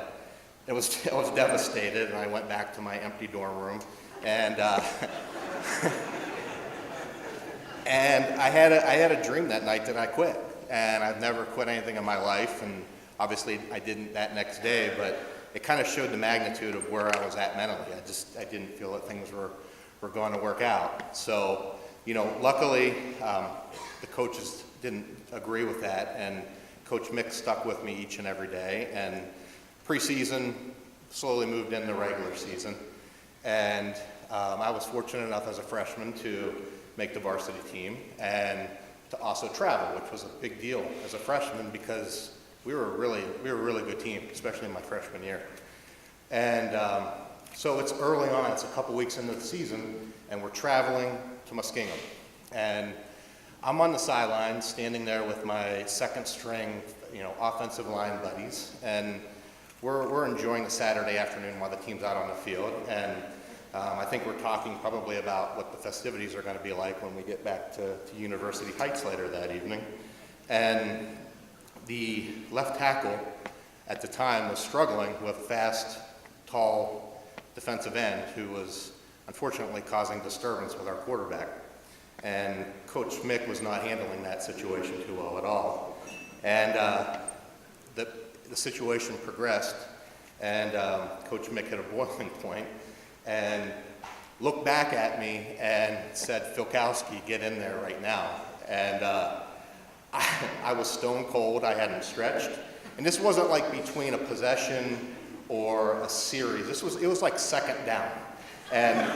Speaker 8: I was devastated, and I went back to my empty dorm room, and and I had a dream that night that I quit, and I've never quit anything in my life, and obviously I didn't that next day, but it kind of showed the magnitude of where I was at mentally. I didn't feel that things were going to work out. So, luckily, the coaches didn't agree with that, and Coach Mick stuck with me each and every day, and preseason slowly moved into regular season. And I was fortunate enough as a freshman to make the varsity team and to also travel, which was a big deal as a freshman because we were a really good team, especially in my freshman year. And so it's early on, it's a couple weeks into the season, and we're traveling to Muskingum. And I'm on the sideline, standing there with my second string, offensive line buddies, and we're enjoying the Saturday afternoon while the team's out on the field. And I think we're talking probably about what the festivities are going to be like when we get back to University Heights later that evening. And the left tackle at the time was struggling with a fast, tall defensive end who was unfortunately causing disturbance with our quarterback. And Coach Mick was not handling that situation too well at all. And the situation progressed, and Coach Mick hit a boiling point and looked back at me and said, "Filkowski, get in there right now." And I was stone cold. I hadn't stretched. And this wasn't like between a possession or a series. It was like second down. And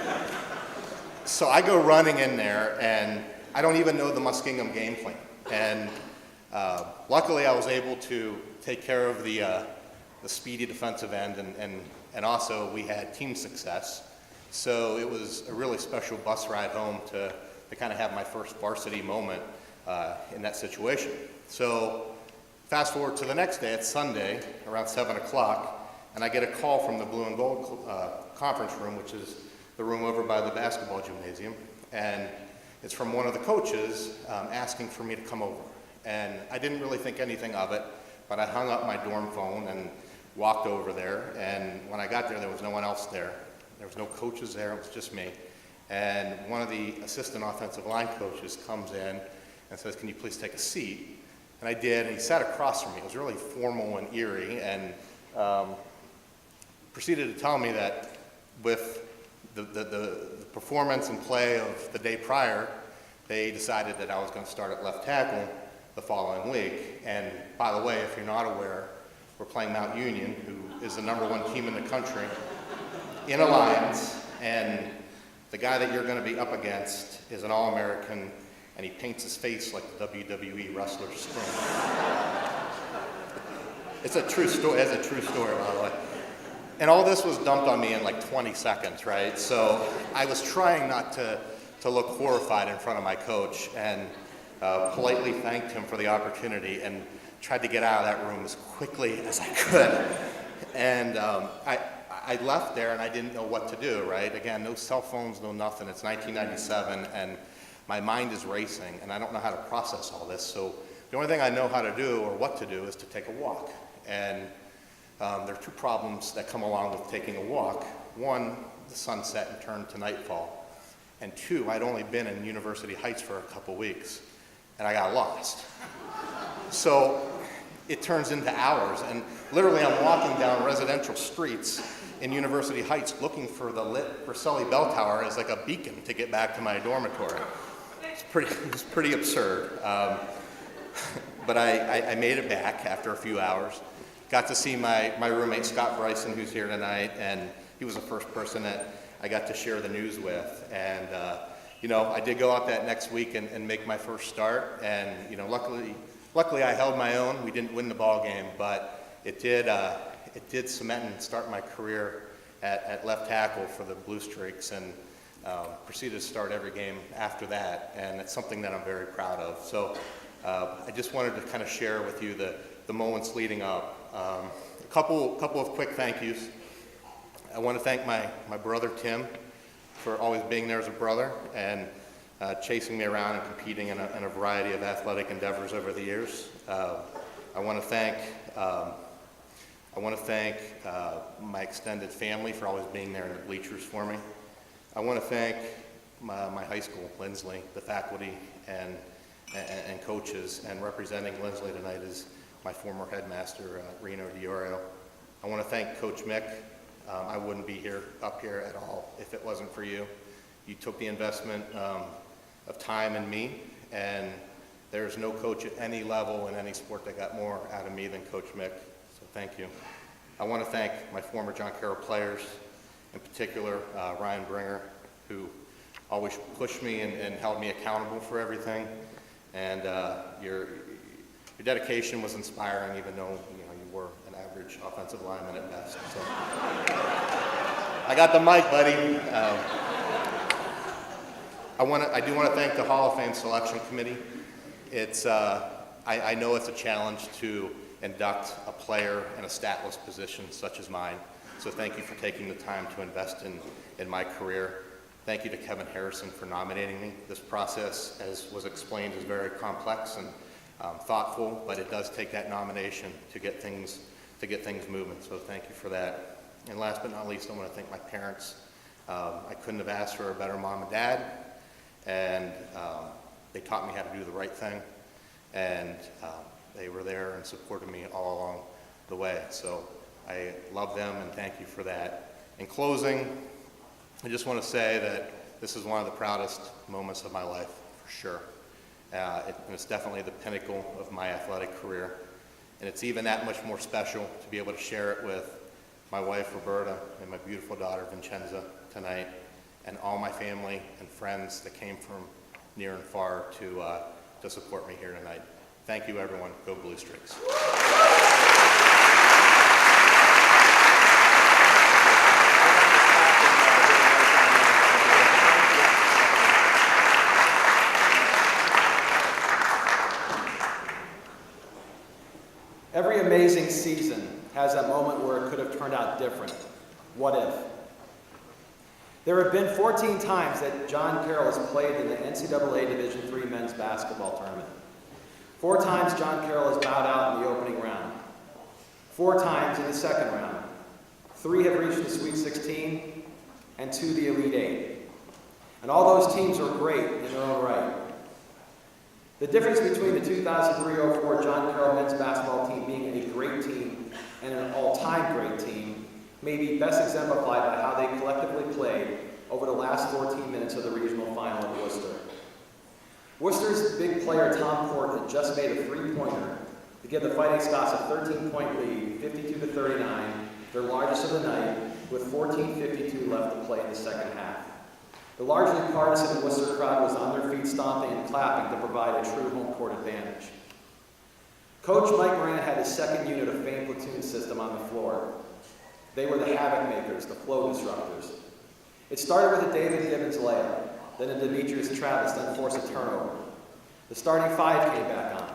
Speaker 8: so I go running in there, and I don't even know the Muskingum game plan. And luckily I was able to take care of the speedy defensive end, and also we had team success. So it was a really special bus ride home to kind of have my first varsity moment in that situation. So fast forward to the next day, it's Sunday, around 7 o'clock, and I get a call from the Blue and Gold conference room, which is the room over by the basketball gymnasium, and it's from one of the coaches asking for me to come over. And I didn't really think anything of it, but I hung up my dorm phone and walked over there, and when I got there was no one else there. There was no coaches there, it was just me. And one of the assistant offensive line coaches comes in and says, "Can you please take a seat?" And I did, and he sat across from me. It was really formal and eerie, and proceeded to tell me that with the performance and play of the day prior, they decided that I was going to start at left tackle the following week. And by the way, if you're not aware, we're playing Mount Union, who is the #1 team in the country, in Alliance, and the guy that you're going to be up against is an All-American, and he paints his face like the WWE wrestler Sting. It's a true story. It's a true story, by the way. And all this was dumped on me in like 20 seconds, right? So I was trying not to look horrified in front of my coach, and politely thanked him for the opportunity and tried to get out of that room as quickly as I could. And I left there, and I didn't know what to do, right? Again, no cell phones, no nothing. It's 1997, and my mind is racing, and I don't know how to process all this. So the only thing I know how to do or what to do is to take a walk. And there are two problems that come along with taking a walk. One, the sunset and turned to nightfall. And two, I'd only been in University Heights for a couple weeks, and I got lost. So it turns into hours, and literally I'm walking down residential streets in University Heights looking for the lit Vercelli Bell Tower as like a beacon to get back to my dormitory. It was pretty absurd. But I made it back after a few hours. Got to see my roommate Scott Bryson, who's here tonight, and he was the first person that I got to share the news with. And I did go out that next week and make my first start, and luckily I held my own. We didn't win the ball game, but it did cement and start my career at left tackle for the Blue Streaks, and proceeded to start every game after that, and it's something that I'm very proud of. So I just wanted to kind of share with you the moments leading up. A couple of quick thank yous. I want to thank my brother Tim for always being there as a brother and chasing me around and competing in a variety of athletic endeavors over the years. I want to thank my extended family for always being there in the bleachers for me. I want to thank my high school, Lindsley, the faculty and coaches, and representing Lindsley tonight is my former headmaster, Reno DiOrio. I want to thank Coach Mick. I wouldn't be up here at all if it wasn't for you. You took the investment of time in me, and there's no coach at any level in any sport that got more out of me than Coach Mick, so thank you. I want to thank my former John Carroll players, in particular Ryan Bringer, who always pushed me and held me accountable for everything, and your dedication was inspiring, even though you were an average offensive lineman at best. So I got the mic, buddy. I do want to thank the Hall of Fame Selection Committee. It's I know it's a challenge to induct a player in a statless position such as mine. So thank you for taking the time to invest in my career. Thank you to Kevin Harrison for nominating me. This process, as was explained, is very complex and thoughtful, but it does take that nomination to get things moving. So thank you for that. And last but not least, I want to thank my parents. I couldn't have asked for a better mom and dad, and they taught me how to do the right thing. And they were there and supported me all along the way. So I love them and thank you for that. In closing, I just want to say that this is one of the proudest moments of my life, for sure. It's definitely the pinnacle of my athletic career. And it's even that much more special to be able to share it with my wife, Roberta, and my beautiful daughter, Vincenza, tonight, and all my family and friends that came from near and far to support me here tonight. Thank you, everyone. Go Blue Streaks.
Speaker 1: Every amazing season has that moment where it could have turned out different. What if? There have been 14 times that John Carroll has played in the NCAA Division III men's basketball tournament. 4 times John Carroll has bowed out in the opening round. 4 times in the second round. 3 have reached the Sweet 16, and 2 the Elite 8. And all those teams are great in their own right. The difference between the 2003-04 John Carroll men's basketball team being a great team and an all-time great team may be best exemplified by how they collectively played over the last 14 minutes of the regional final at Worcester. Worcester's big player Tom Portman just made a 3-pointer to give the Fighting Scots a 13-point lead, 52-39, their largest of the night, with 14:52 left to play in the second half. The largely partisan Worcester crowd was on their feet stomping and clapping to provide a true home court advantage. Coach Mike Moran had his second unit of famed platoon system on the floor. They were the havoc makers, the flow disruptors. It started with a David Gibbons layup, then a Demetrius Travis then forced a turnover. The starting 5 came back on.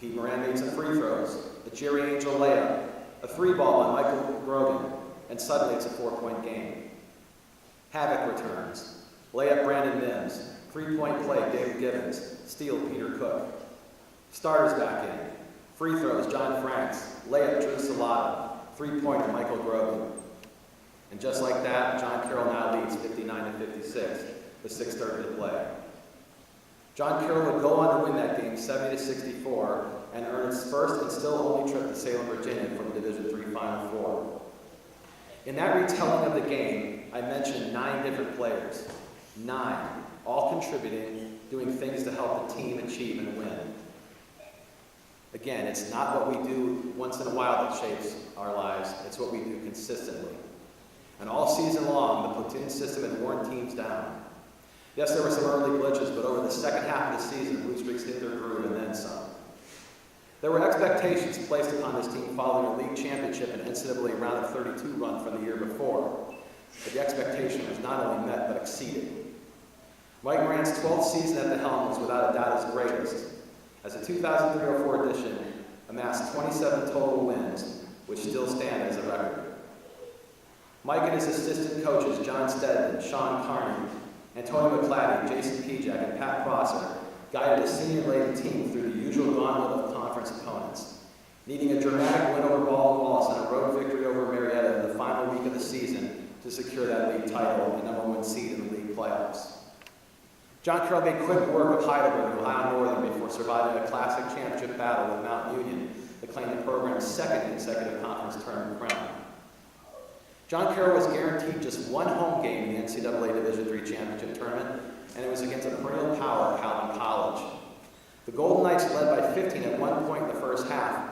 Speaker 1: Pete Moran made some free throws, a Jerry Angel layup, a 3-ball by Michael Grogan, and suddenly it's a 4-point game. Havoc returns. Layup Brandon Mims. 3-point play David Gibbons. Steal Peter Cook. Starters back in. Free throws John Franks. Layup Drew Salata. 3-pointer Michael Grogan. And just like that, John Carroll now leads 59-56 with 6:30 to play. John Carroll would go on to win that game 70-64 and earn its first and still only trip to Salem, Virginia for the Division III Final Four. In that retelling of the game, I mentioned 9 different players. 9, all contributing, doing things to help the team achieve and win. Again, it's not what we do once in a while that shapes our lives, it's what we do consistently. And all season long, the platoon system had worn teams down. Yes, there were some early glitches, but over the second half of the season, Blue Streaks hit their groove and then some. There were expectations placed upon this team following a league championship and NCAA round of 32 run from the year before. But the expectation was not only met, but exceeded. Mike Moran's 12th season at the helm was without a doubt his greatest, as the 2003-04 edition amassed 27 total wins, which still stand as a record. Mike and his assistant coaches, John Stedman, Sean Carney, Antonio McCladdy, Jason Pijak, and Pat Prosser, guided a senior-laden team through the usual gauntlet of conference opponents, needing a dramatic win over Baldwin Wallace and a road victory over Marietta in the final week of the season to secure that league title and #1 seed in the league playoffs. John Carroll made quick work of Heidelberg and Ohio Northern before surviving a classic championship battle with Mount Union that claimed the program's second consecutive conference tournament crown. John Carroll was guaranteed just 1 home game in the NCAA Division III championship tournament, and it was against a perennial power, Calvin College. The Golden Knights led by 15 at one point in the first half,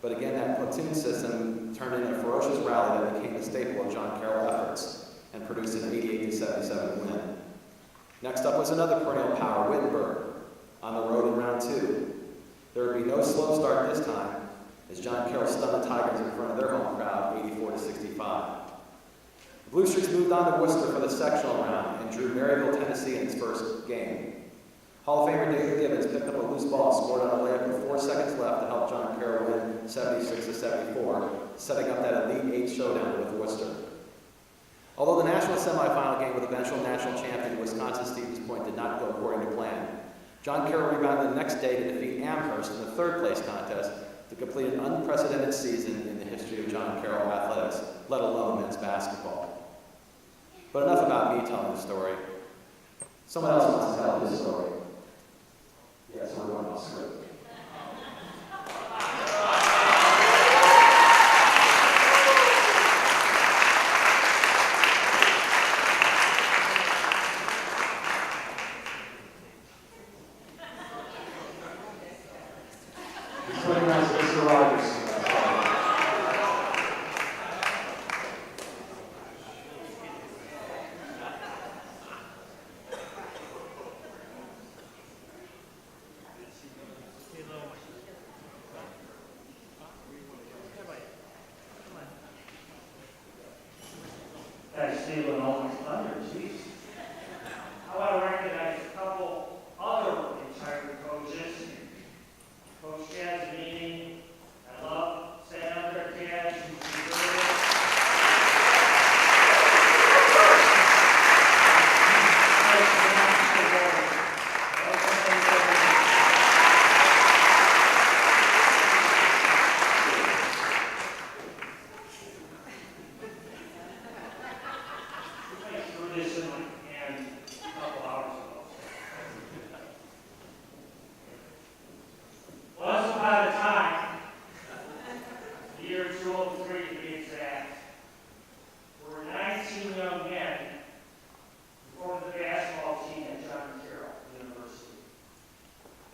Speaker 1: but again that platoon system turned into a ferocious rally that became the staple of John Carroll efforts and produced an 88-77 win. Next up was another perennial power, Wittenberg, on the road in round 2. There would be no slow start this time, as John Carroll stunned the Tigers in front of their home crowd, 84-65. The Blue Streaks moved on to Worcester for the sectional round and drew Maryville, Tennessee in its first game. Hall of Famer David Gibbons picked up a loose ball and scored on a layup with 4 seconds left to help John Carroll win 76-74, setting up that Elite 8 showdown with Worcester. Although the national semifinal game with eventual national champion Wisconsin Stevens Point did not go according to plan, John Carroll rebounded the next day to defeat Amherst in the 3rd place contest to complete an unprecedented season in the history of John Carroll athletics, let alone men's basketball. But enough about me telling the story. Someone else wants to tell this story. Yes, we're going off script.
Speaker 9: stealing all my thunder, geez. I want to recognize a couple other retired coaches. Coach Chad's meeting. I love standing up there, Chad. This in my hand a couple hours ago. Once upon a time, the year 2003 to be exact, there were 19 young men who formed the basketball team at Carroll University.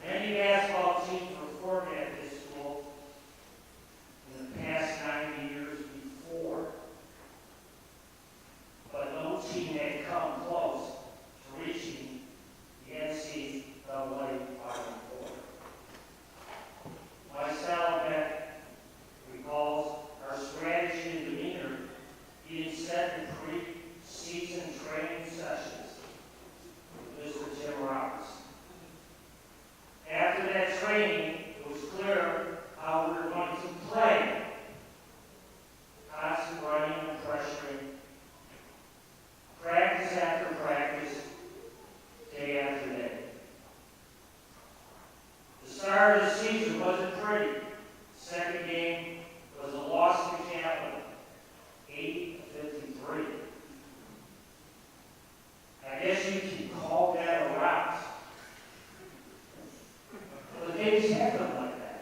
Speaker 9: Many basketball teams were formed at this school in the past 90 years before. But no team had come close to reaching the NCAA Final Four. My style bet recalls our strategy and demeanor being set in pre-season training sessions with Mr. Tim Roberts. After that training, it was clear how we were going to play. Constant running and pressuring. Practice after practice, day after day. The start of the season wasn't pretty. The second game was a loss to Carroll, 8-53. I guess you can call that a rout. But the games happen like that.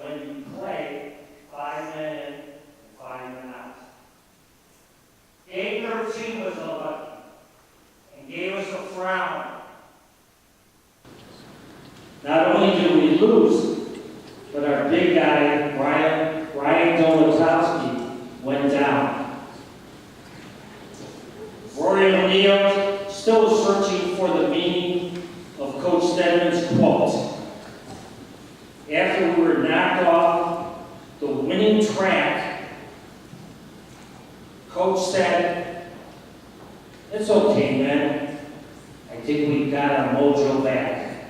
Speaker 9: When you play 5 men in and 5 men out. Game 13 was unlucky and gave us a frown. Not only did we lose, but our big guy, Ryan Dolotowski, went down. Rory O'Neill still searching for the meaning of Coach Stedman's quote. After we were knocked off the winning track, Coach said, "It's okay, man. I think we got our mojo back."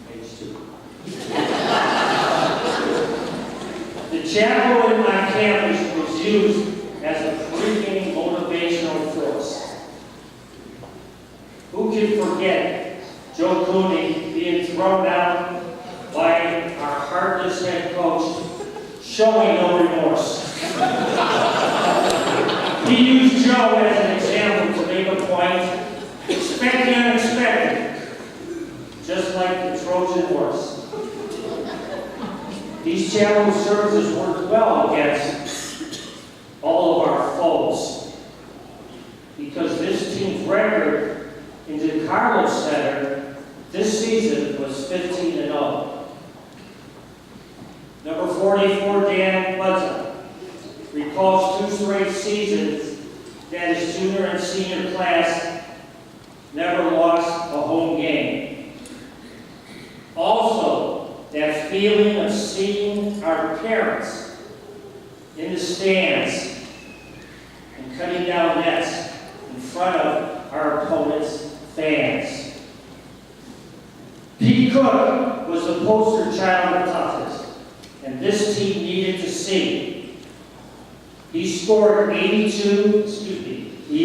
Speaker 9: Page 2. The chapel in my campus was used as a pre-game motivational force. Who can forget Joe Cooney being thrown out by our heartless head coach, showing no remorse? He used Joe as an example to make a point, expect the unexpected, just like the Trojan horse. These chapel services worked well against all of our foes, because this team's record in the Carroll Center this season was 15-0. Number 44, Dan Button, recalls 2 straight seasons that his junior and senior class never lost a home game. Also, that feeling of seeing our parents in the stands and cutting down nets in front of our opponents' fans. Pete Cook was the poster child of toughness, and this team needed to see. He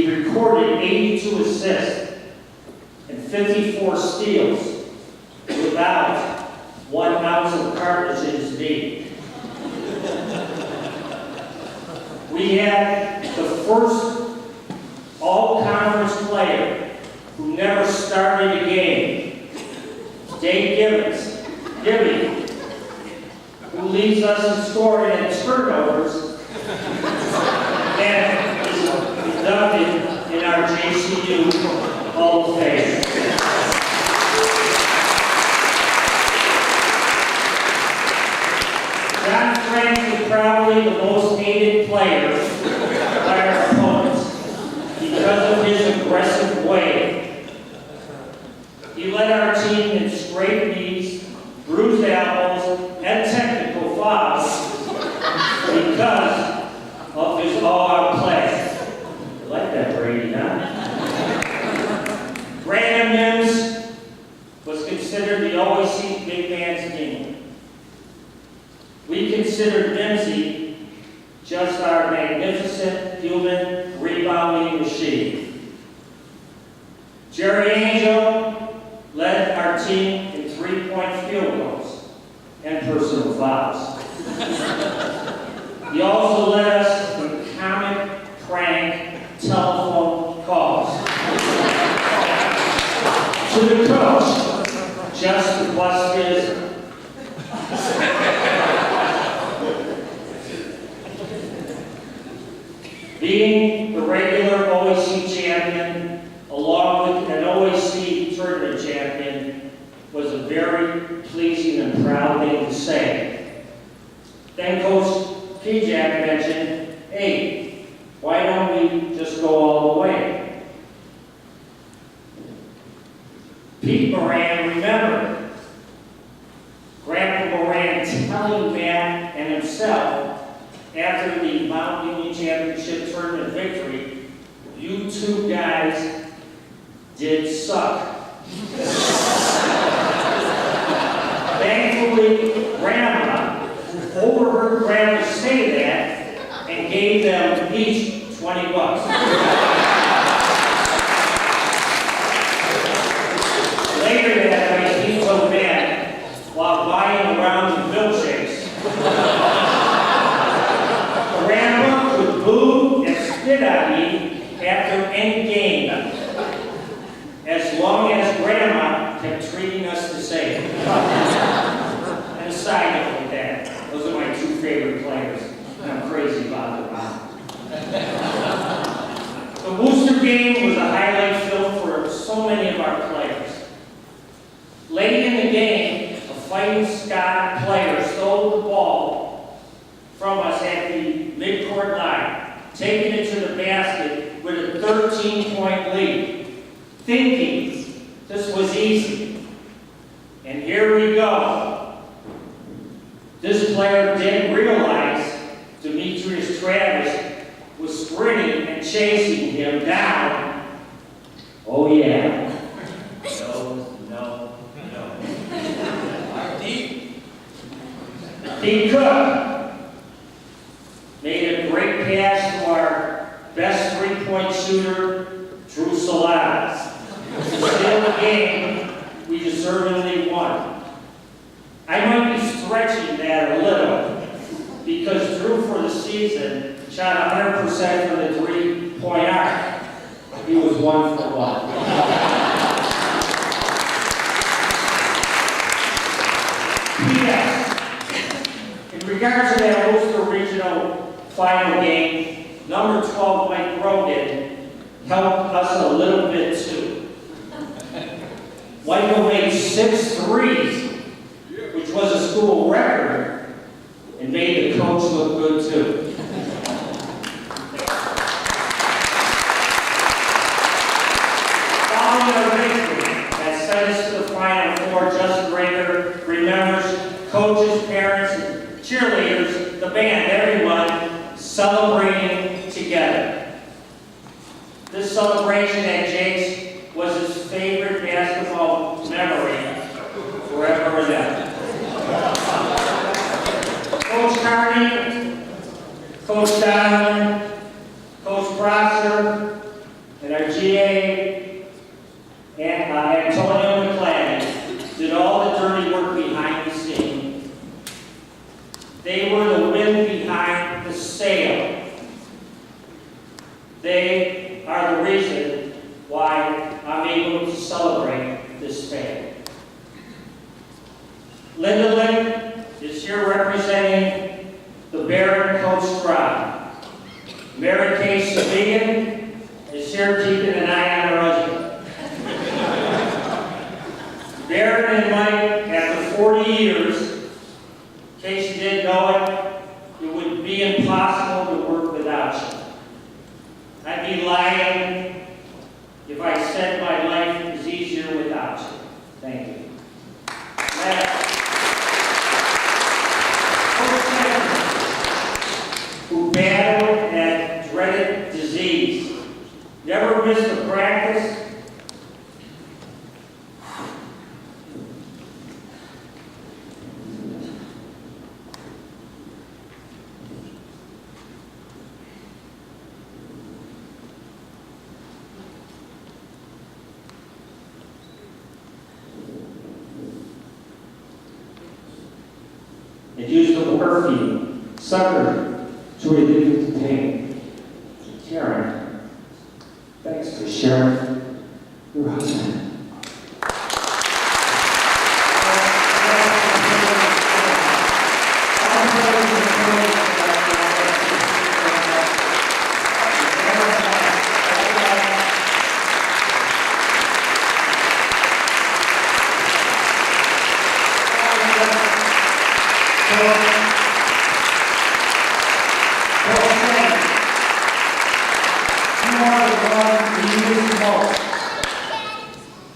Speaker 9: recorded 82 assists and 54 steals without 1 ounce of cartilage in his knee. We had the first all-conference player who never started a game, Dave Gibby, who leads us in scoring and turnovers and is inducted in our JCU Hall of Fame. John Frank is probably the most hated player by our opponents because of his aggressive way. He led our team in scraped knees, bruised elbows, and technical fouls because of his all our players. You like that, Brady, huh? Graham Mims was considered the OAC big man's team. We considered Mimsy just our magnificent human rebounding machine. Jerry Angel led our team in three-point field goals and personal fouls. He also led us in comic, prank, telephone calls. To the coach, just to bust his. Being the regular OAC champion, along with an OAC tournament champion, was a very pleasing and proud thing to say. Then Coach Pijak mentioned, hey, why don't we just go all the way? Pete Moran remembered Grandpa Moran telling Matt and himself after the Mount Union Championship tournament victory, you two guys did suck. Thankfully, Grandma overheard Grandma say that and gave them each $20. Later that night, he told Matt while buying a round of milkshakes. Grandma would boo and spit at me after any game, as long as Grandma kept treating us the same. And a side note with that, those are my two favorite players, and I'm crazy about the round. The Worcester game was a highlight film for so many of our players. Late in the game, a Fighting Scott player stole the ball from us at the midcourt line, taking it to the basket with a 13-point lead, thinking this was easy. And here we go. This player didn't realize Demetrius Travis was sprinting and chasing him down. Oh yeah. No. Dean Cook made a great pass to our best three-point shooter, Drew Saladas. Still the game, we deservedly won. I might be stretching that a little because Drew for the season shot 100% from the three-point arc. He was 1 for 1. P.S. In regards to that Worcester Regional final game, number 12, Mike Rogan, helped us a little bit too. Michael made 6 threes, which was a school record, and made the coach look good too. Following our victory that sent us to the Final Four, Justin Rager remembers coaches, parents, and cheerleaders, the band, everyone celebrating together. This celebration at Jake's was his favorite basketball memory forever and ever. Coach Carney, Coach Donovan, Coach Prosser, and our GA, Antonio McClellan, did all the dirty work behind the scenes. They were the wind behind the sail. They are the reason why I'm able to celebrate this day. Linda Lynn is here representing the Baron Coach Stroud. Mary Kay Sabian is here keeping an eye on her husband. Baron and Mike, after 40 years, in case you didn't know it would be impossible to work without you. I'd be lying if I said my life is easier without you. Thank you. Coach Henry, who battled at You ever miss a practice? It used the perfume, sucker, to relieve the pain. Karen, thanks for sharing your husband.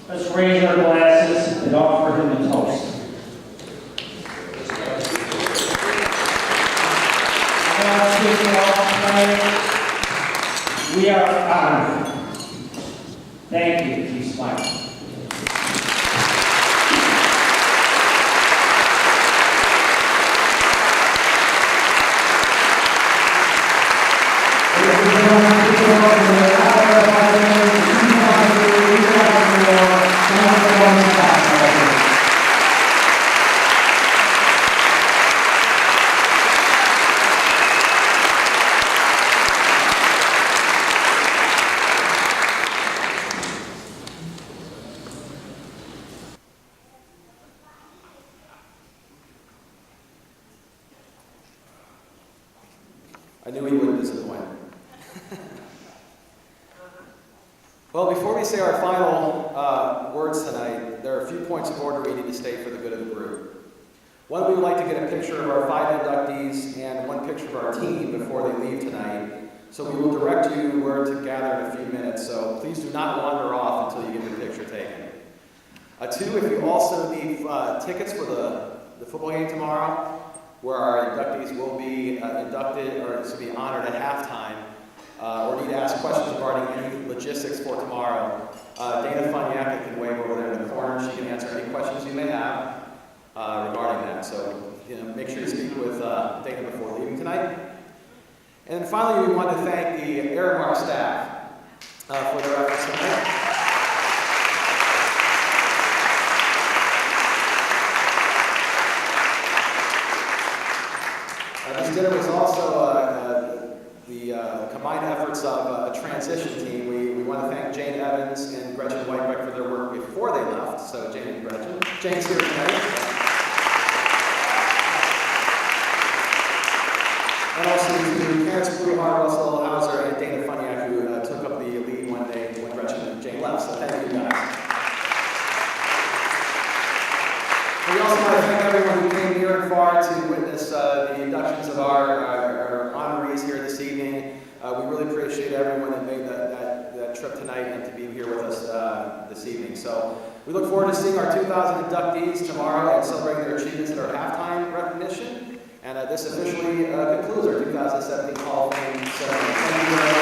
Speaker 9: Let's raise our glasses and offer him a toast. We are honored. Thank you. Keep smiling.
Speaker 1: I knew he wouldn't disappoint. Well, before we say our final words tonight, there are a few points of order we need to state for the good of the group. One, we would like to get a picture of our 5 inductees and one picture of our team before they leave tonight. So we will direct you where to gather in a few minutes, so please do not wander off until you get your picture taken. 2, if you also need tickets for the football game tomorrow, where our inductees will be inducted or to be honored at halftime, or need to ask questions regarding any logistics for tomorrow, Dana Funyaka can wave over there in the corner. She can answer any questions you may have regarding that. So make sure you speak with Dana before leaving tonight. And then finally, we want to thank the Aramark staff for their efforts tonight. This dinner was also the combined efforts of a transition team. We want to thank Jane Evans and Gretchen Whitebeck for their work before they left. So Jane and Gretchen. Jane's here tonight. And also to Terrence Kluhar, Russell Hauser, and Dana Funyak, who took up the lead one day when Gretchen and Jane left. So thank you guys. We also want to thank everyone who came near and far to witness the inductions of our honorees here this evening. We really appreciate everyone that made that trip tonight and to be here with us this evening. So we look forward to seeing our 2,000 inductees tomorrow and celebrating their achievements at our halftime recognition. And this officially concludes our 2017 Hall of Fame ceremony. Thank you very much.